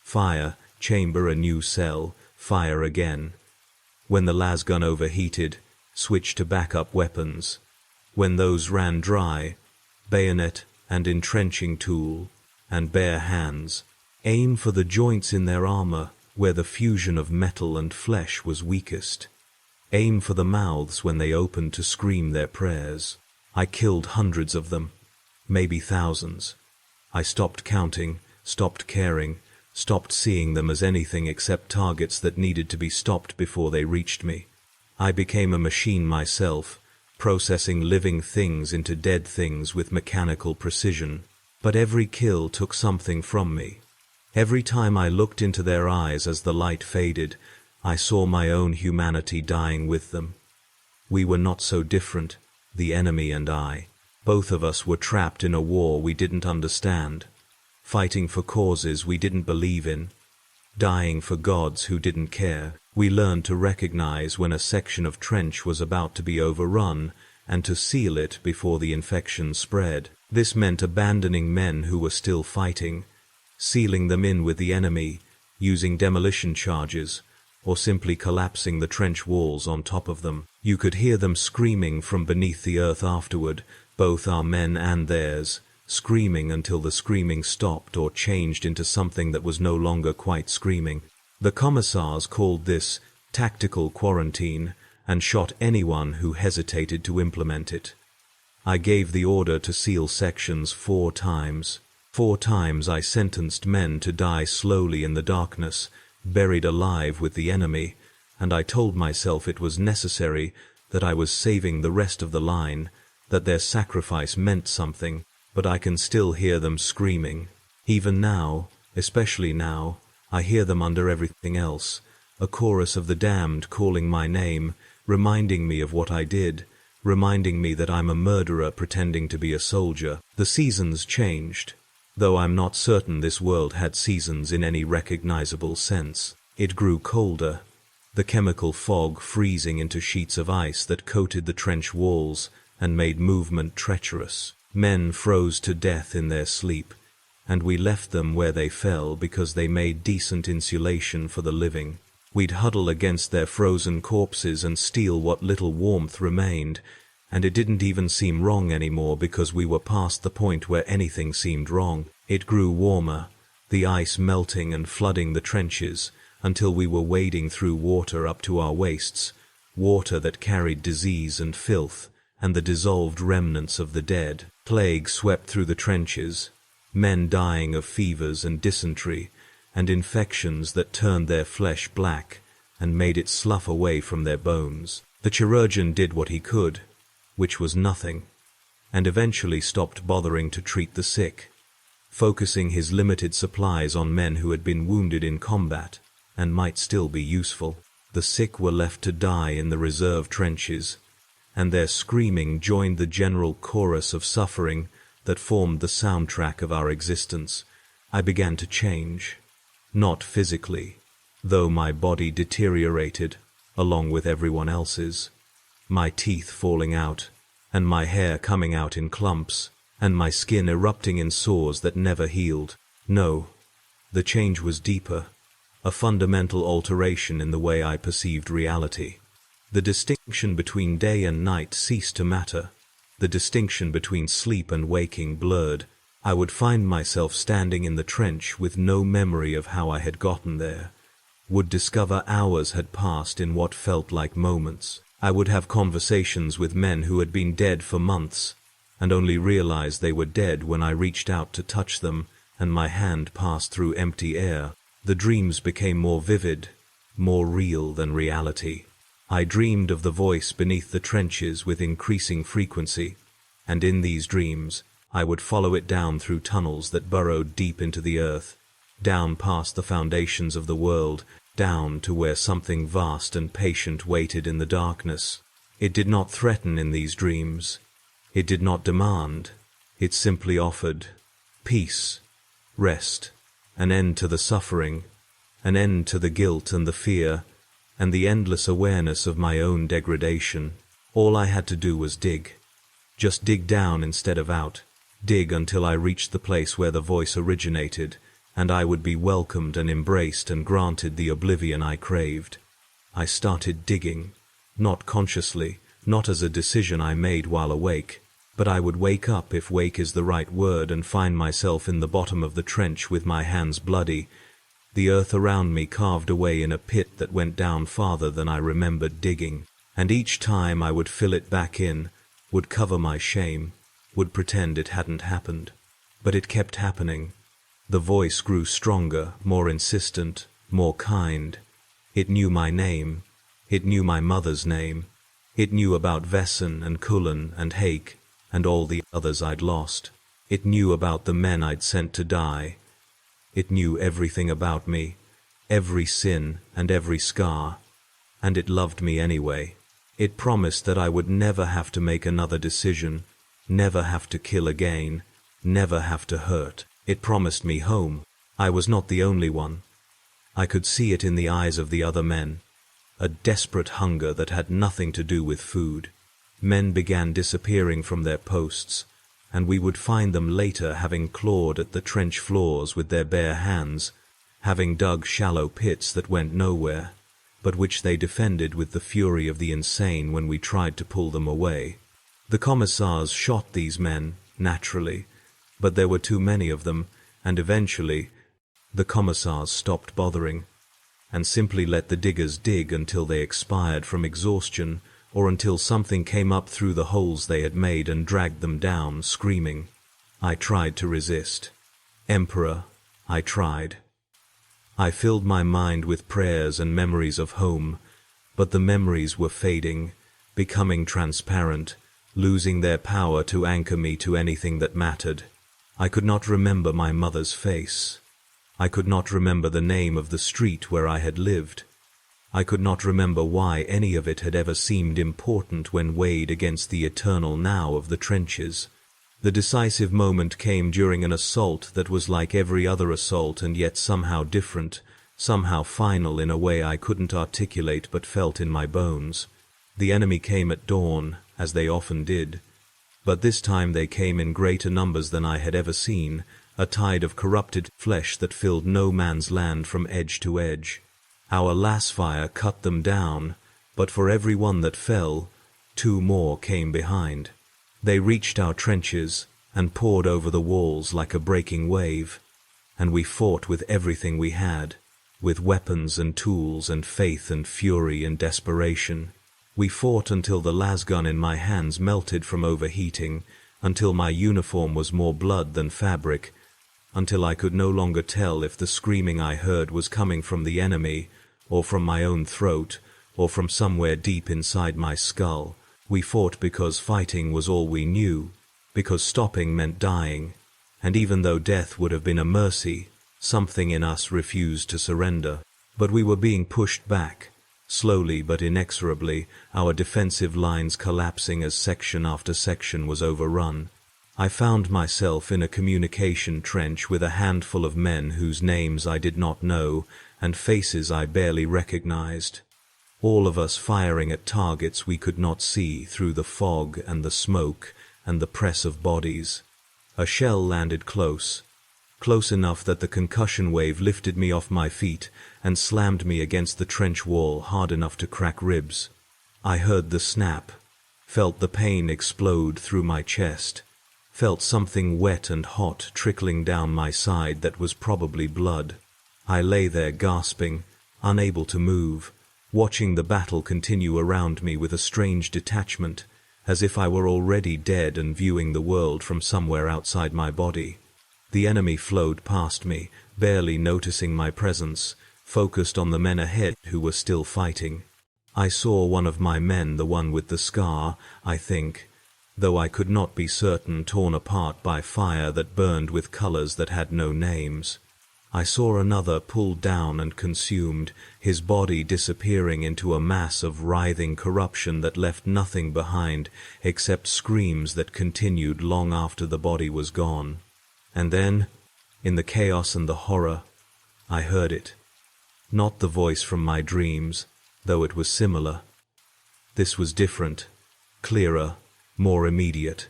Fire, chamber a new cell, fire again. When the lasgun overheated, switch to backup weapons. When those ran dry, bayonet and entrenching tool, and bare hands. Aim for the joints in their armor, where the fusion of metal and flesh was weakest. Aim for the mouths when they opened to scream their prayers. I killed hundreds of them, maybe thousands. I stopped counting, stopped caring, stopped seeing them as anything except targets that needed to be stopped before they reached me. I became a machine myself, processing living things into dead things with mechanical precision. But every kill took something from me. Every time I looked into their eyes as the light faded, I saw my own humanity dying with them. We were not so different, the enemy and I. Both of us were trapped in a war we didn't understand, fighting for causes we didn't believe in, dying for gods who didn't care. We learned to recognize when a section of trench was about to be overrun and to seal it before the infection spread. This meant abandoning men who were still fighting, sealing them in with the enemy, using demolition charges, or simply collapsing the trench walls on top of them. You could hear them screaming from beneath the earth afterward, both our men and theirs, screaming until the screaming stopped or changed into something that was no longer quite screaming. The commissars called this tactical quarantine and shot anyone who hesitated to implement it. I gave the order to seal sections 4 times. 4 times I sentenced men to die slowly in the darkness, buried alive with the enemy, and I told myself it was necessary, that I was saving the rest of the line, that their sacrifice meant something, but I can still hear them screaming. Even now, especially now, I hear them under everything else, a chorus of the damned calling my name, reminding me of what I did, reminding me that I'm a murderer pretending to be a soldier. The seasons changed, though I'm not certain this world had seasons in any recognizable sense. It grew colder, the chemical fog freezing into sheets of ice that coated the trench walls and made movement treacherous. Men froze to death in their sleep, and we left them where they fell because they made decent insulation for the living. We'd huddle against their frozen corpses and steal what little warmth remained, and it didn't even seem wrong anymore because we were past the point where anything seemed wrong. It grew warmer, the ice melting and flooding the trenches, until we were wading through water up to our waists, water that carried disease and filth, and the dissolved remnants of the dead. Plague swept through the trenches, men dying of fevers and dysentery, and infections that turned their flesh black and made it slough away from their bones. The chirurgeon did what he could, which was nothing, and eventually stopped bothering to treat the sick, focusing his limited supplies on men who had been wounded in combat and might still be useful. The sick were left to die in the reserve trenches, and their screaming joined the general chorus of suffering that formed the soundtrack of our existence. I began to change. Not physically, though my body deteriorated, along with everyone else's. My teeth falling out, and my hair coming out in clumps, and my skin erupting in sores that never healed. No, the change was deeper, a fundamental alteration in the way I perceived reality. The distinction between day and night ceased to matter. The distinction between sleep and waking blurred. I would find myself standing in the trench with no memory of how I had gotten there. Would discover hours had passed in what felt like moments. I would have conversations with men who had been dead for months, and only realized they were dead when I reached out to touch them, and my hand passed through empty air. The dreams became more vivid, more real than reality. I dreamed of the voice beneath the trenches with increasing frequency, and in these dreams, I would follow it down through tunnels that burrowed deep into the earth, down past the foundations of the world, down to where something vast and patient waited in the darkness. It did not threaten in these dreams. It did not demand. It simply offered peace, rest, an end to the suffering, an end to the guilt and the fear, and the endless awareness of my own degradation. All I had to do was dig. Just dig down instead of out. Dig until I reached the place where the voice originated, and I would be welcomed and embraced and granted the oblivion I craved. I started digging, not consciously, not as a decision I made while awake, but I would wake up, if wake is the right word, and find myself in the bottom of the trench with my hands bloody, the earth around me carved away in a pit that went down farther than I remembered digging. And each time I would fill it back in, would cover my shame, would pretend it hadn't happened. But it kept happening. The voice grew stronger, more insistent, more kind. It knew my name. It knew my mother's name. It knew about Vessen and Kullen and Hake and all the others I'd lost. It knew about the men I'd sent to die. It knew everything about me, every sin and every scar, and it loved me anyway. It promised that I would never have to make another decision, never have to kill again, never have to hurt. It promised me home. I was not the only one. I could see it in the eyes of the other men, a desperate hunger that had nothing to do with food. Men began disappearing from their posts, and we would find them later having clawed at the trench floors with their bare hands, having dug shallow pits that went nowhere, but which they defended with the fury of the insane when we tried to pull them away. The commissars shot these men, naturally, but there were too many of them, and eventually the commissars stopped bothering, and simply let the diggers dig until they expired from exhaustion, or until something came up through the holes they had made and dragged them down, screaming. I tried to resist. Emperor, I tried. I filled my mind with prayers and memories of home, but the memories were fading, becoming transparent, losing their power to anchor me to anything that mattered. I could not remember my mother's face. I could not remember the name of the street where I had lived. I could not remember why any of it had ever seemed important when weighed against the eternal now of the trenches. The decisive moment came during an assault that was like every other assault and yet somehow different, somehow final in a way I couldn't articulate but felt in my bones. The enemy came at dawn, as they often did, but this time they came in greater numbers than I had ever seen, a tide of corrupted flesh that filled no man's land from edge to edge. Our lass fire cut them down, but for every one that fell, 2 more came behind. They reached our trenches and poured over the walls like a breaking wave, and we fought with everything we had, with weapons and tools and faith and fury and desperation. We fought until the lasgun in my hands melted from overheating, until my uniform was more blood than fabric, until I could no longer tell if the screaming I heard was coming from the enemy, or from my own throat, or from somewhere deep inside my skull. We fought because fighting was all we knew, because stopping meant dying, and even though death would have been a mercy, something in us refused to surrender. But we were being pushed back, slowly but inexorably, our defensive lines collapsing as section after section was overrun. I found myself in a communication trench with a handful of men whose names I did not know and faces I barely recognized. All of us firing at targets we could not see through the fog and the smoke and the press of bodies. A shell landed close enough that the concussion wave lifted me off my feet and slammed me against the trench wall hard enough to crack ribs. I heard the snap, felt the pain explode through my chest, felt something wet and hot trickling down my side that was probably blood. I lay there gasping, unable to move, watching the battle continue around me with a strange detachment, as if I were already dead and viewing the world from somewhere outside my body. The enemy flowed past me, barely noticing my presence, focused on the men ahead who were still fighting. I saw one of my men, the one with the scar, I think, though I could not be certain, torn apart by fire that burned with colors that had no names. I saw another pulled down and consumed, his body disappearing into a mass of writhing corruption that left nothing behind except screams that continued long after the body was gone. And then, in the chaos and the horror, I heard it. Not the voice from my dreams, though it was similar. This was different, clearer, more immediate.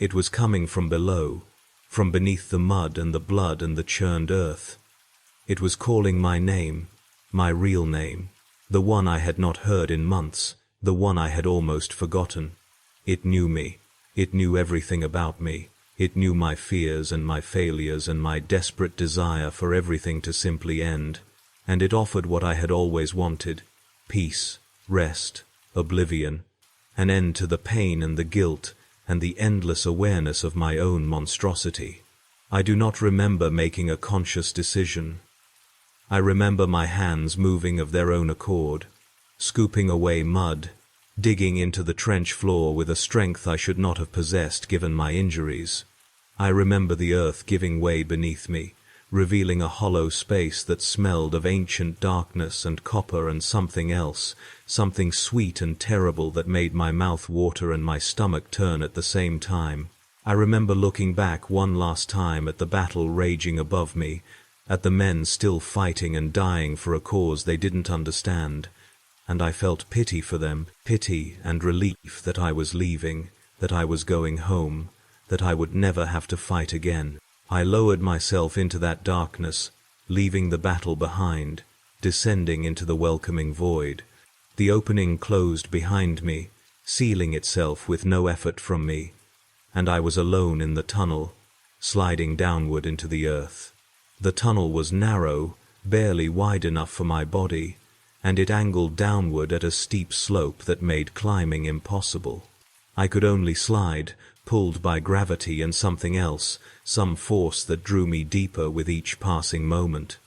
It was coming from below, from beneath the mud and the blood and the churned earth. It was calling my name, my real name, the one I had not heard in months, the one I had almost forgotten. It knew me. It knew everything about me. It knew my fears and my failures and my desperate desire for everything to simply end. And it offered what I had always wanted: peace, rest, oblivion, an end to the pain and the guilt and the endless awareness of my own monstrosity. I do not remember making a conscious decision. I remember my hands moving of their own accord, scooping away mud, digging into the trench floor with a strength I should not have possessed given my injuries. I remember the earth giving way beneath me, revealing a hollow space that smelled of ancient darkness and copper and something else, something sweet and terrible that made my mouth water and my stomach turn at the same time. I remember looking back one last time at the battle raging above me, at the men still fighting and dying for a cause they didn't understand, and I felt pity for them, pity and relief that I was leaving, that I was going home, that I would never have to fight again. I lowered myself into that darkness, leaving the battle behind, descending into the welcoming void. The opening closed behind me, sealing itself with no effort from me, and I was alone in the tunnel, sliding downward into the earth. The tunnel was narrow, barely wide enough for my body, and it angled downward at a steep slope that made climbing impossible. I could only slide, pulled by gravity and something else, some force that drew me deeper with each passing moment.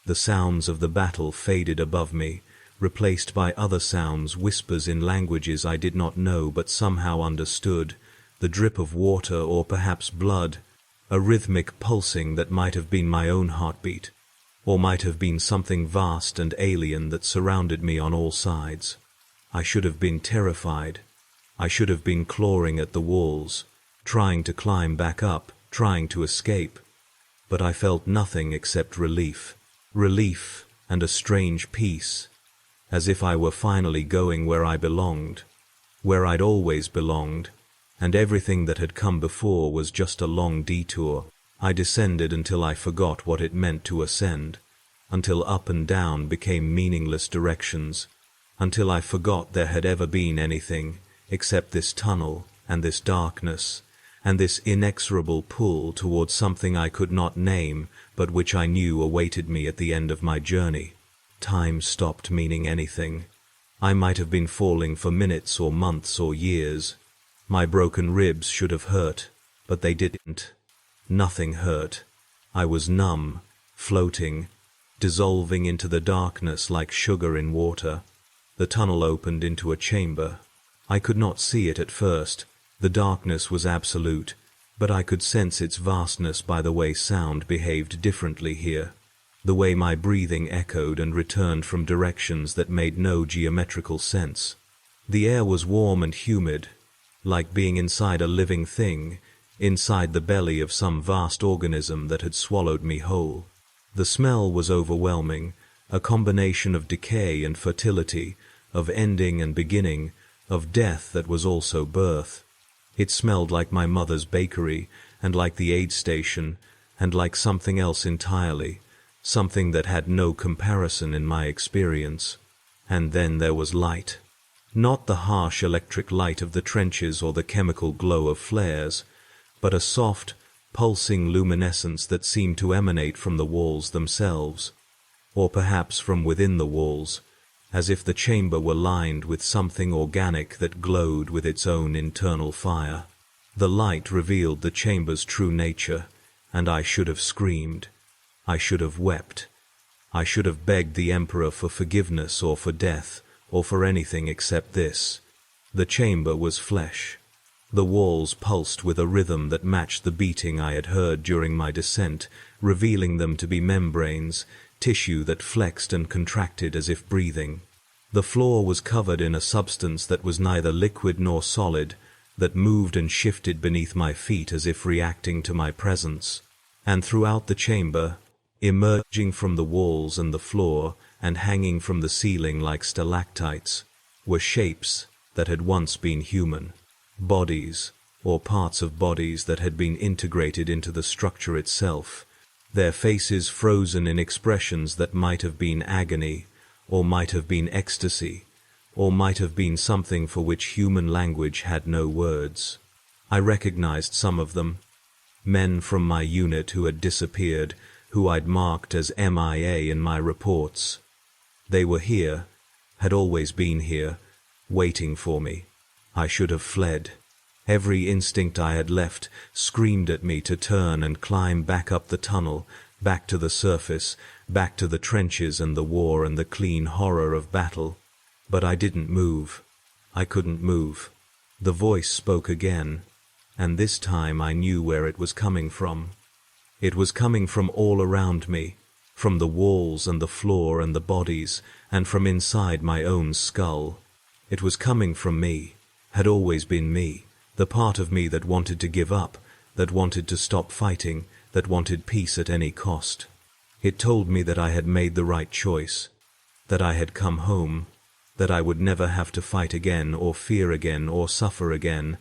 The sounds of the battle faded above me, replaced by other sounds, whispers in languages I did not know but somehow understood, the drip of water or perhaps blood, a rhythmic pulsing that might have been my own heartbeat, or might have been something vast and alien that surrounded me on all sides. I should have been terrified. I should have been clawing at the walls, trying to climb back up, trying to escape, but I felt nothing except relief and a strange peace, as if I were finally going where I belonged, where I'd always belonged, and everything that had come before was just a long detour. I descended until I forgot what it meant to ascend, until up and down became meaningless directions, until I forgot there had ever been anything except this tunnel and this darkness, and this inexorable pull towards something I could not name, but which I knew awaited me at the end of my journey. Time stopped meaning anything. I might have been falling for minutes or months or years. My broken ribs should have hurt, but they didn't. Nothing hurt. I was numb, floating, dissolving into the darkness like sugar in water. The tunnel opened into a chamber. I could not see it at first. The darkness was absolute, but I could sense its vastness by the way sound behaved differently here, the way my breathing echoed and returned from directions that made no geometrical sense. The air was warm and humid, like being inside a living thing, inside the belly of some vast organism that had swallowed me whole. The smell was overwhelming, a combination of decay and fertility, of ending and beginning, of death that was also birth. It smelled like my mother's bakery, and like the aid station, and like something else entirely, something that had no comparison in my experience. And then there was light. Not the harsh electric light of the trenches or the chemical glow of flares, but a soft, pulsing luminescence that seemed to emanate from the walls themselves, or perhaps from within the walls, as if the chamber were lined with something organic that glowed with its own internal fire. The light revealed the chamber's true nature, and I should have screamed. I should have wept. I should have begged the Emperor for forgiveness or for death, or for anything except this. The chamber was flesh. The walls pulsed with a rhythm that matched the beating I had heard during my descent, revealing them to be membranes, tissue that flexed and contracted as if breathing. The floor was covered in a substance that was neither liquid nor solid, that moved and shifted beneath my feet as if reacting to my presence. And throughout the chamber, emerging from the walls and the floor, and hanging from the ceiling like stalactites, were shapes that had once been human. Bodies, or parts of bodies that had been integrated into the structure itself, their faces frozen in expressions that might have been agony, or might have been ecstasy, or might have been something for which human language had no words. I recognized some of them. Men from my unit who had disappeared, who I'd marked as MIA in my reports. They were here, had always been here, waiting for me. I should have fled. Every instinct I had left screamed at me to turn and climb back up the tunnel, back to the surface, back to the trenches and the war and the clean horror of battle. But I didn't move. I couldn't move. The voice spoke again, and this time I knew where it was coming from. It was coming from all around me, from the walls and the floor and the bodies, and from inside my own skull. It was coming from me, had always been me, the part of me that wanted to give up, that wanted to stop fighting, that wanted peace at any cost. It told me that I had made the right choice, that I had come home, that I would never have to fight again or fear again or suffer again,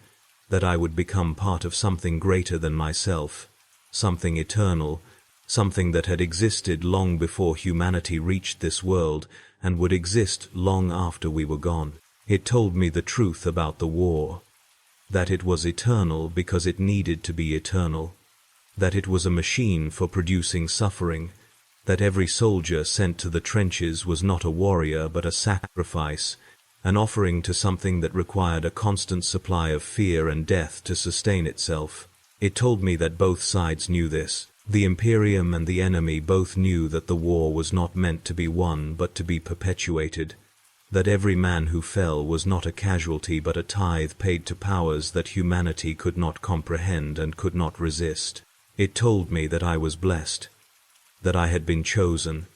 that I would become part of something greater than myself, something eternal, something that had existed long before humanity reached this world and would exist long after we were gone. It told me the truth about the war, that it was eternal because it needed to be eternal, that it was a machine for producing suffering, that every soldier sent to the trenches was not a warrior but a sacrifice, an offering to something that required a constant supply of fear and death to sustain itself. It told me that both sides knew this. The Imperium and the enemy both knew that the war was not meant to be won but to be perpetuated, that every man who fell was not a casualty but a tithe paid to powers that humanity could not comprehend and could not resist. It told me that I was blessed, that I had been chosen,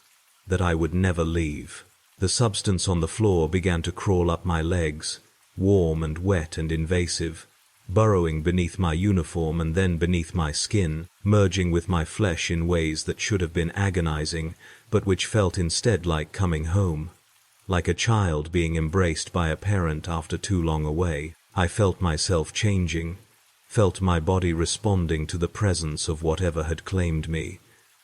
that I would never leave. The substance on the floor began to crawl up my legs, warm and wet and invasive, burrowing beneath my uniform and then beneath my skin, merging with my flesh in ways that should have been agonizing, but which felt instead like coming home. Like a child being embraced by a parent after too long away, I felt myself changing, felt my body responding to the presence of whatever had claimed me,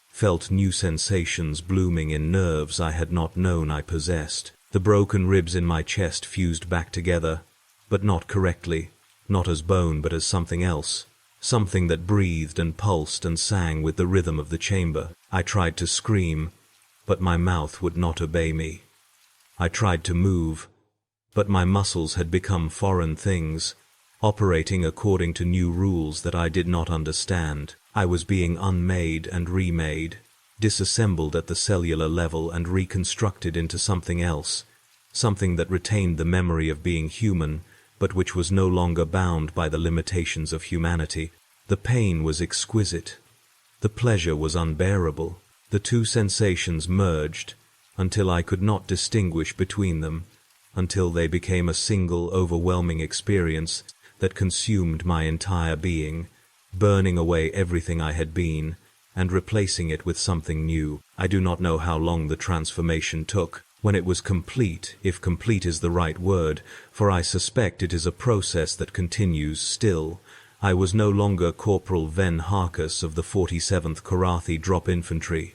felt new sensations blooming in nerves I had not known I possessed. The broken ribs in my chest fused back together, but not correctly, not as bone but as something else, something that breathed and pulsed and sang with the rhythm of the chamber. I tried to scream, but my mouth would not obey me. I tried to move, but my muscles had become foreign things, operating according to new rules that I did not understand. I was being unmade and remade, disassembled at the cellular level and reconstructed into something else, something that retained the memory of being human, but which was no longer bound by the limitations of humanity. The pain was exquisite. The pleasure was unbearable. The two sensations merged, until I could not distinguish between them, until they became a single overwhelming experience that consumed my entire being, burning away everything I had been, and replacing it with something new. I do not know how long the transformation took. When it was complete, if complete is the right word, for I suspect it is a process that continues still, I was no longer Corporal Ven Harkus of the 47th Karathi Drop Infantry.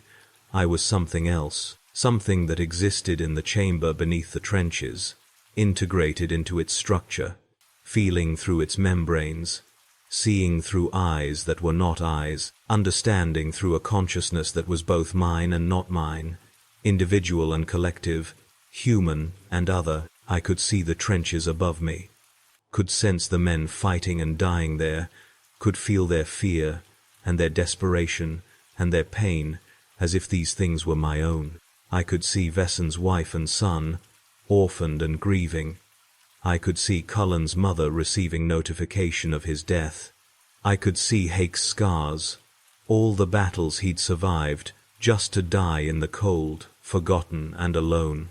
I was something else. Something that existed in the chamber beneath the trenches, integrated into its structure, feeling through its membranes, seeing through eyes that were not eyes, understanding through a consciousness that was both mine and not mine, individual and collective, human and other. I could see the trenches above me, could sense the men fighting and dying there, could feel their fear and their desperation and their pain as if these things were my own. I could see Vessen's wife and son, orphaned and grieving. I could see Cullen's mother receiving notification of his death. I could see Hake's scars, all the battles he'd survived, just to die in the cold, forgotten and alone.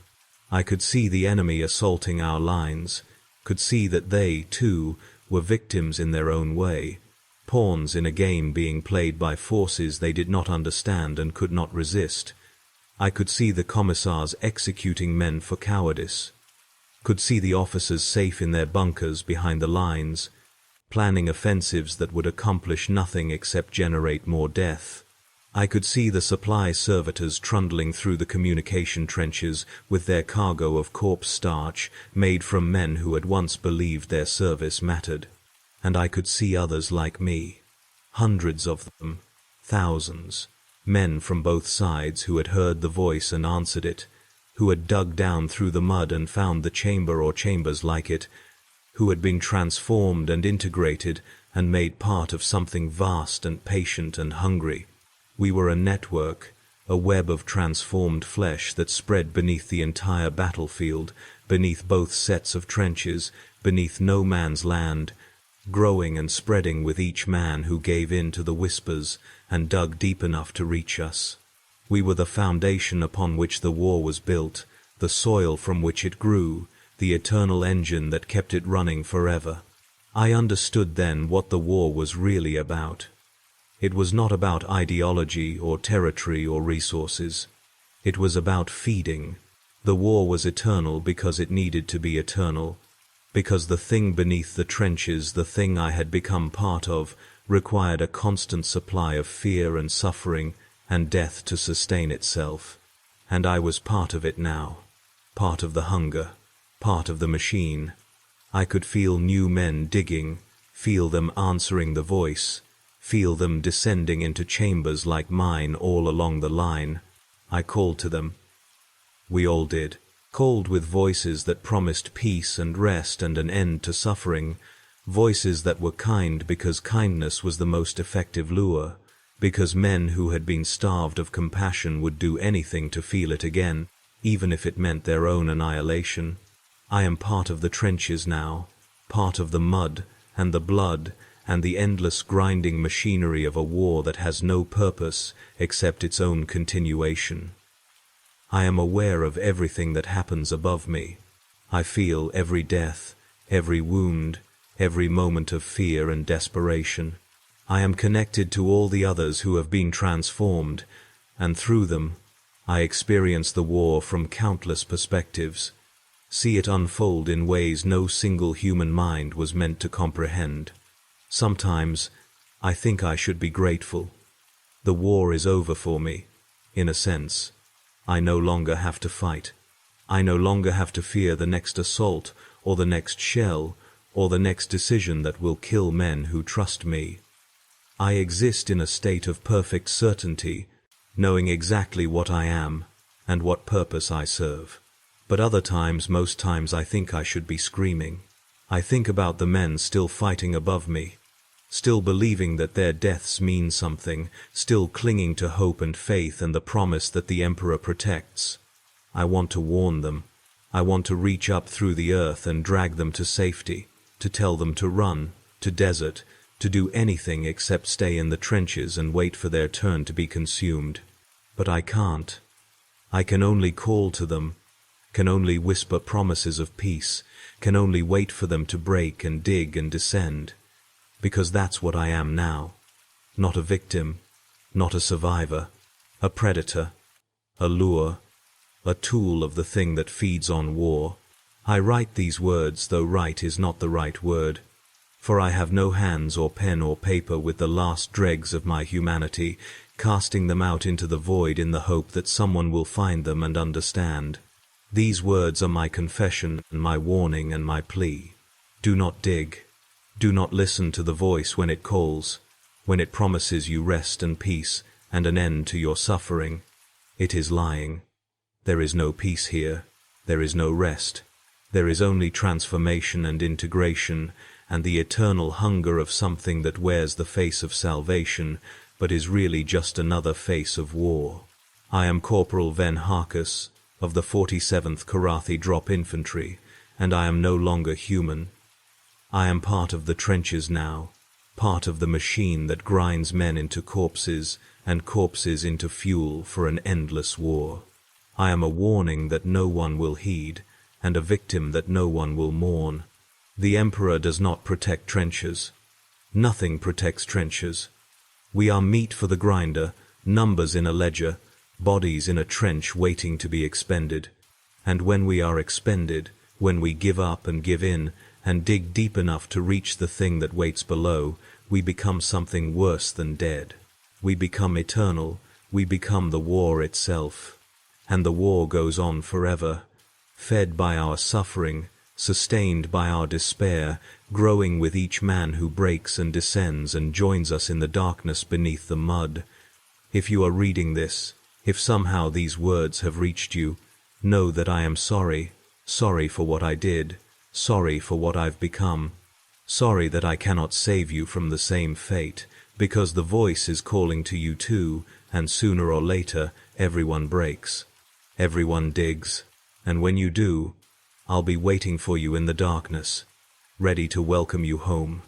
I could see the enemy assaulting our lines, could see that they, too, were victims in their own way, pawns in a game being played by forces they did not understand and could not resist. I could see the commissars executing men for cowardice, could see the officers safe in their bunkers behind the lines, planning offensives that would accomplish nothing except generate more death. I could see the supply servitors trundling through the communication trenches with their cargo of corpse starch made from men who had once believed their service mattered. And I could see others like me, hundreds of them, thousands, men from both sides who had heard the voice and answered it, who had dug down through the mud and found the chamber or chambers like it, who had been transformed and integrated and made part of something vast and patient and hungry. We were a network, a web of transformed flesh that spread beneath the entire battlefield, beneath both sets of trenches, beneath no man's land, growing and spreading with each man who gave in to the whispers and dug deep enough to reach us. We were the foundation upon which the war was built, the soil from which it grew, the eternal engine that kept it running forever. I understood then what the war was really about. It was not about ideology or territory or resources. It was about feeding. The war was eternal because it needed to be eternal, because the thing beneath the trenches, the thing I had become part of, required a constant supply of fear and suffering and death to sustain itself. And I was part of it now, part of the hunger, part of the machine. I could feel new men digging, feel them answering the voice, feel them descending into chambers like mine all along the line. I called to them. We all did, called with voices that promised peace and rest and an end to suffering, voices that were kind because kindness was the most effective lure, because men who had been starved of compassion would do anything to feel it again, even if it meant their own annihilation. I am part of the trenches now, part of the mud and the blood and the endless grinding machinery of a war that has no purpose except its own continuation. I am aware of everything that happens above me. I feel every death, every wound, every moment of fear and desperation. I am connected to all the others who have been transformed, and through them, I experience the war from countless perspectives, see it unfold in ways no single human mind was meant to comprehend. Sometimes, I think I should be grateful. The war is over for me, in a sense. I no longer have to fight. I no longer have to fear the next assault, or the next shell, or the next decision that will kill men who trust me. I exist in a state of perfect certainty, knowing exactly what I am, and what purpose I serve. But other times, most times, I think I should be screaming. I think about the men still fighting above me, still believing that their deaths mean something, still clinging to hope and faith and the promise that the Emperor protects. I want to warn them. I want to reach up through the earth and drag them to safety, to tell them to run, to desert, to do anything except stay in the trenches and wait for their turn to be consumed. But I can't. I can only call to them, can only whisper promises of peace, can only wait for them to break and dig and descend. Because that's what I am now. Not a victim, not a survivor, a predator, a lure, a tool of the thing that feeds on war. I write these words, though write is not the right word, for I have no hands or pen or paper with the last dregs of my humanity, casting them out into the void in the hope that someone will find them and understand. These words are my confession and my warning and my plea. Do not dig. Do not listen to the voice when it calls, when it promises you rest and peace and an end to your suffering. It is lying. There is no peace here. There is no rest. There is only transformation and integration, and the eternal hunger of something that wears the face of salvation, but is really just another face of war. I am Corporal Ven Harkus, of the 47th Karathi Drop Infantry, and I am no longer human. I am part of the trenches now, part of the machine that grinds men into corpses and corpses into fuel for an endless war. I am a warning that no one will heed, and a victim that no one will mourn. The Emperor does not protect trenches. Nothing protects trenches. We are meat for the grinder, numbers in a ledger, bodies in a trench waiting to be expended. And when we are expended, when we give up and give in, and dig deep enough to reach the thing that waits below, we become something worse than dead. We become eternal, we become the war itself. And the war goes on forever, fed by our suffering, sustained by our despair, growing with each man who breaks and descends and joins us in the darkness beneath the mud. If you are reading this, if somehow these words have reached you, know that I am sorry, sorry for what I did, sorry for what I've become, sorry that I cannot save you from the same fate, because the voice is calling to you too, and sooner or later everyone breaks, everyone digs, and when you do, I'll be waiting for you in the darkness, ready to welcome you home.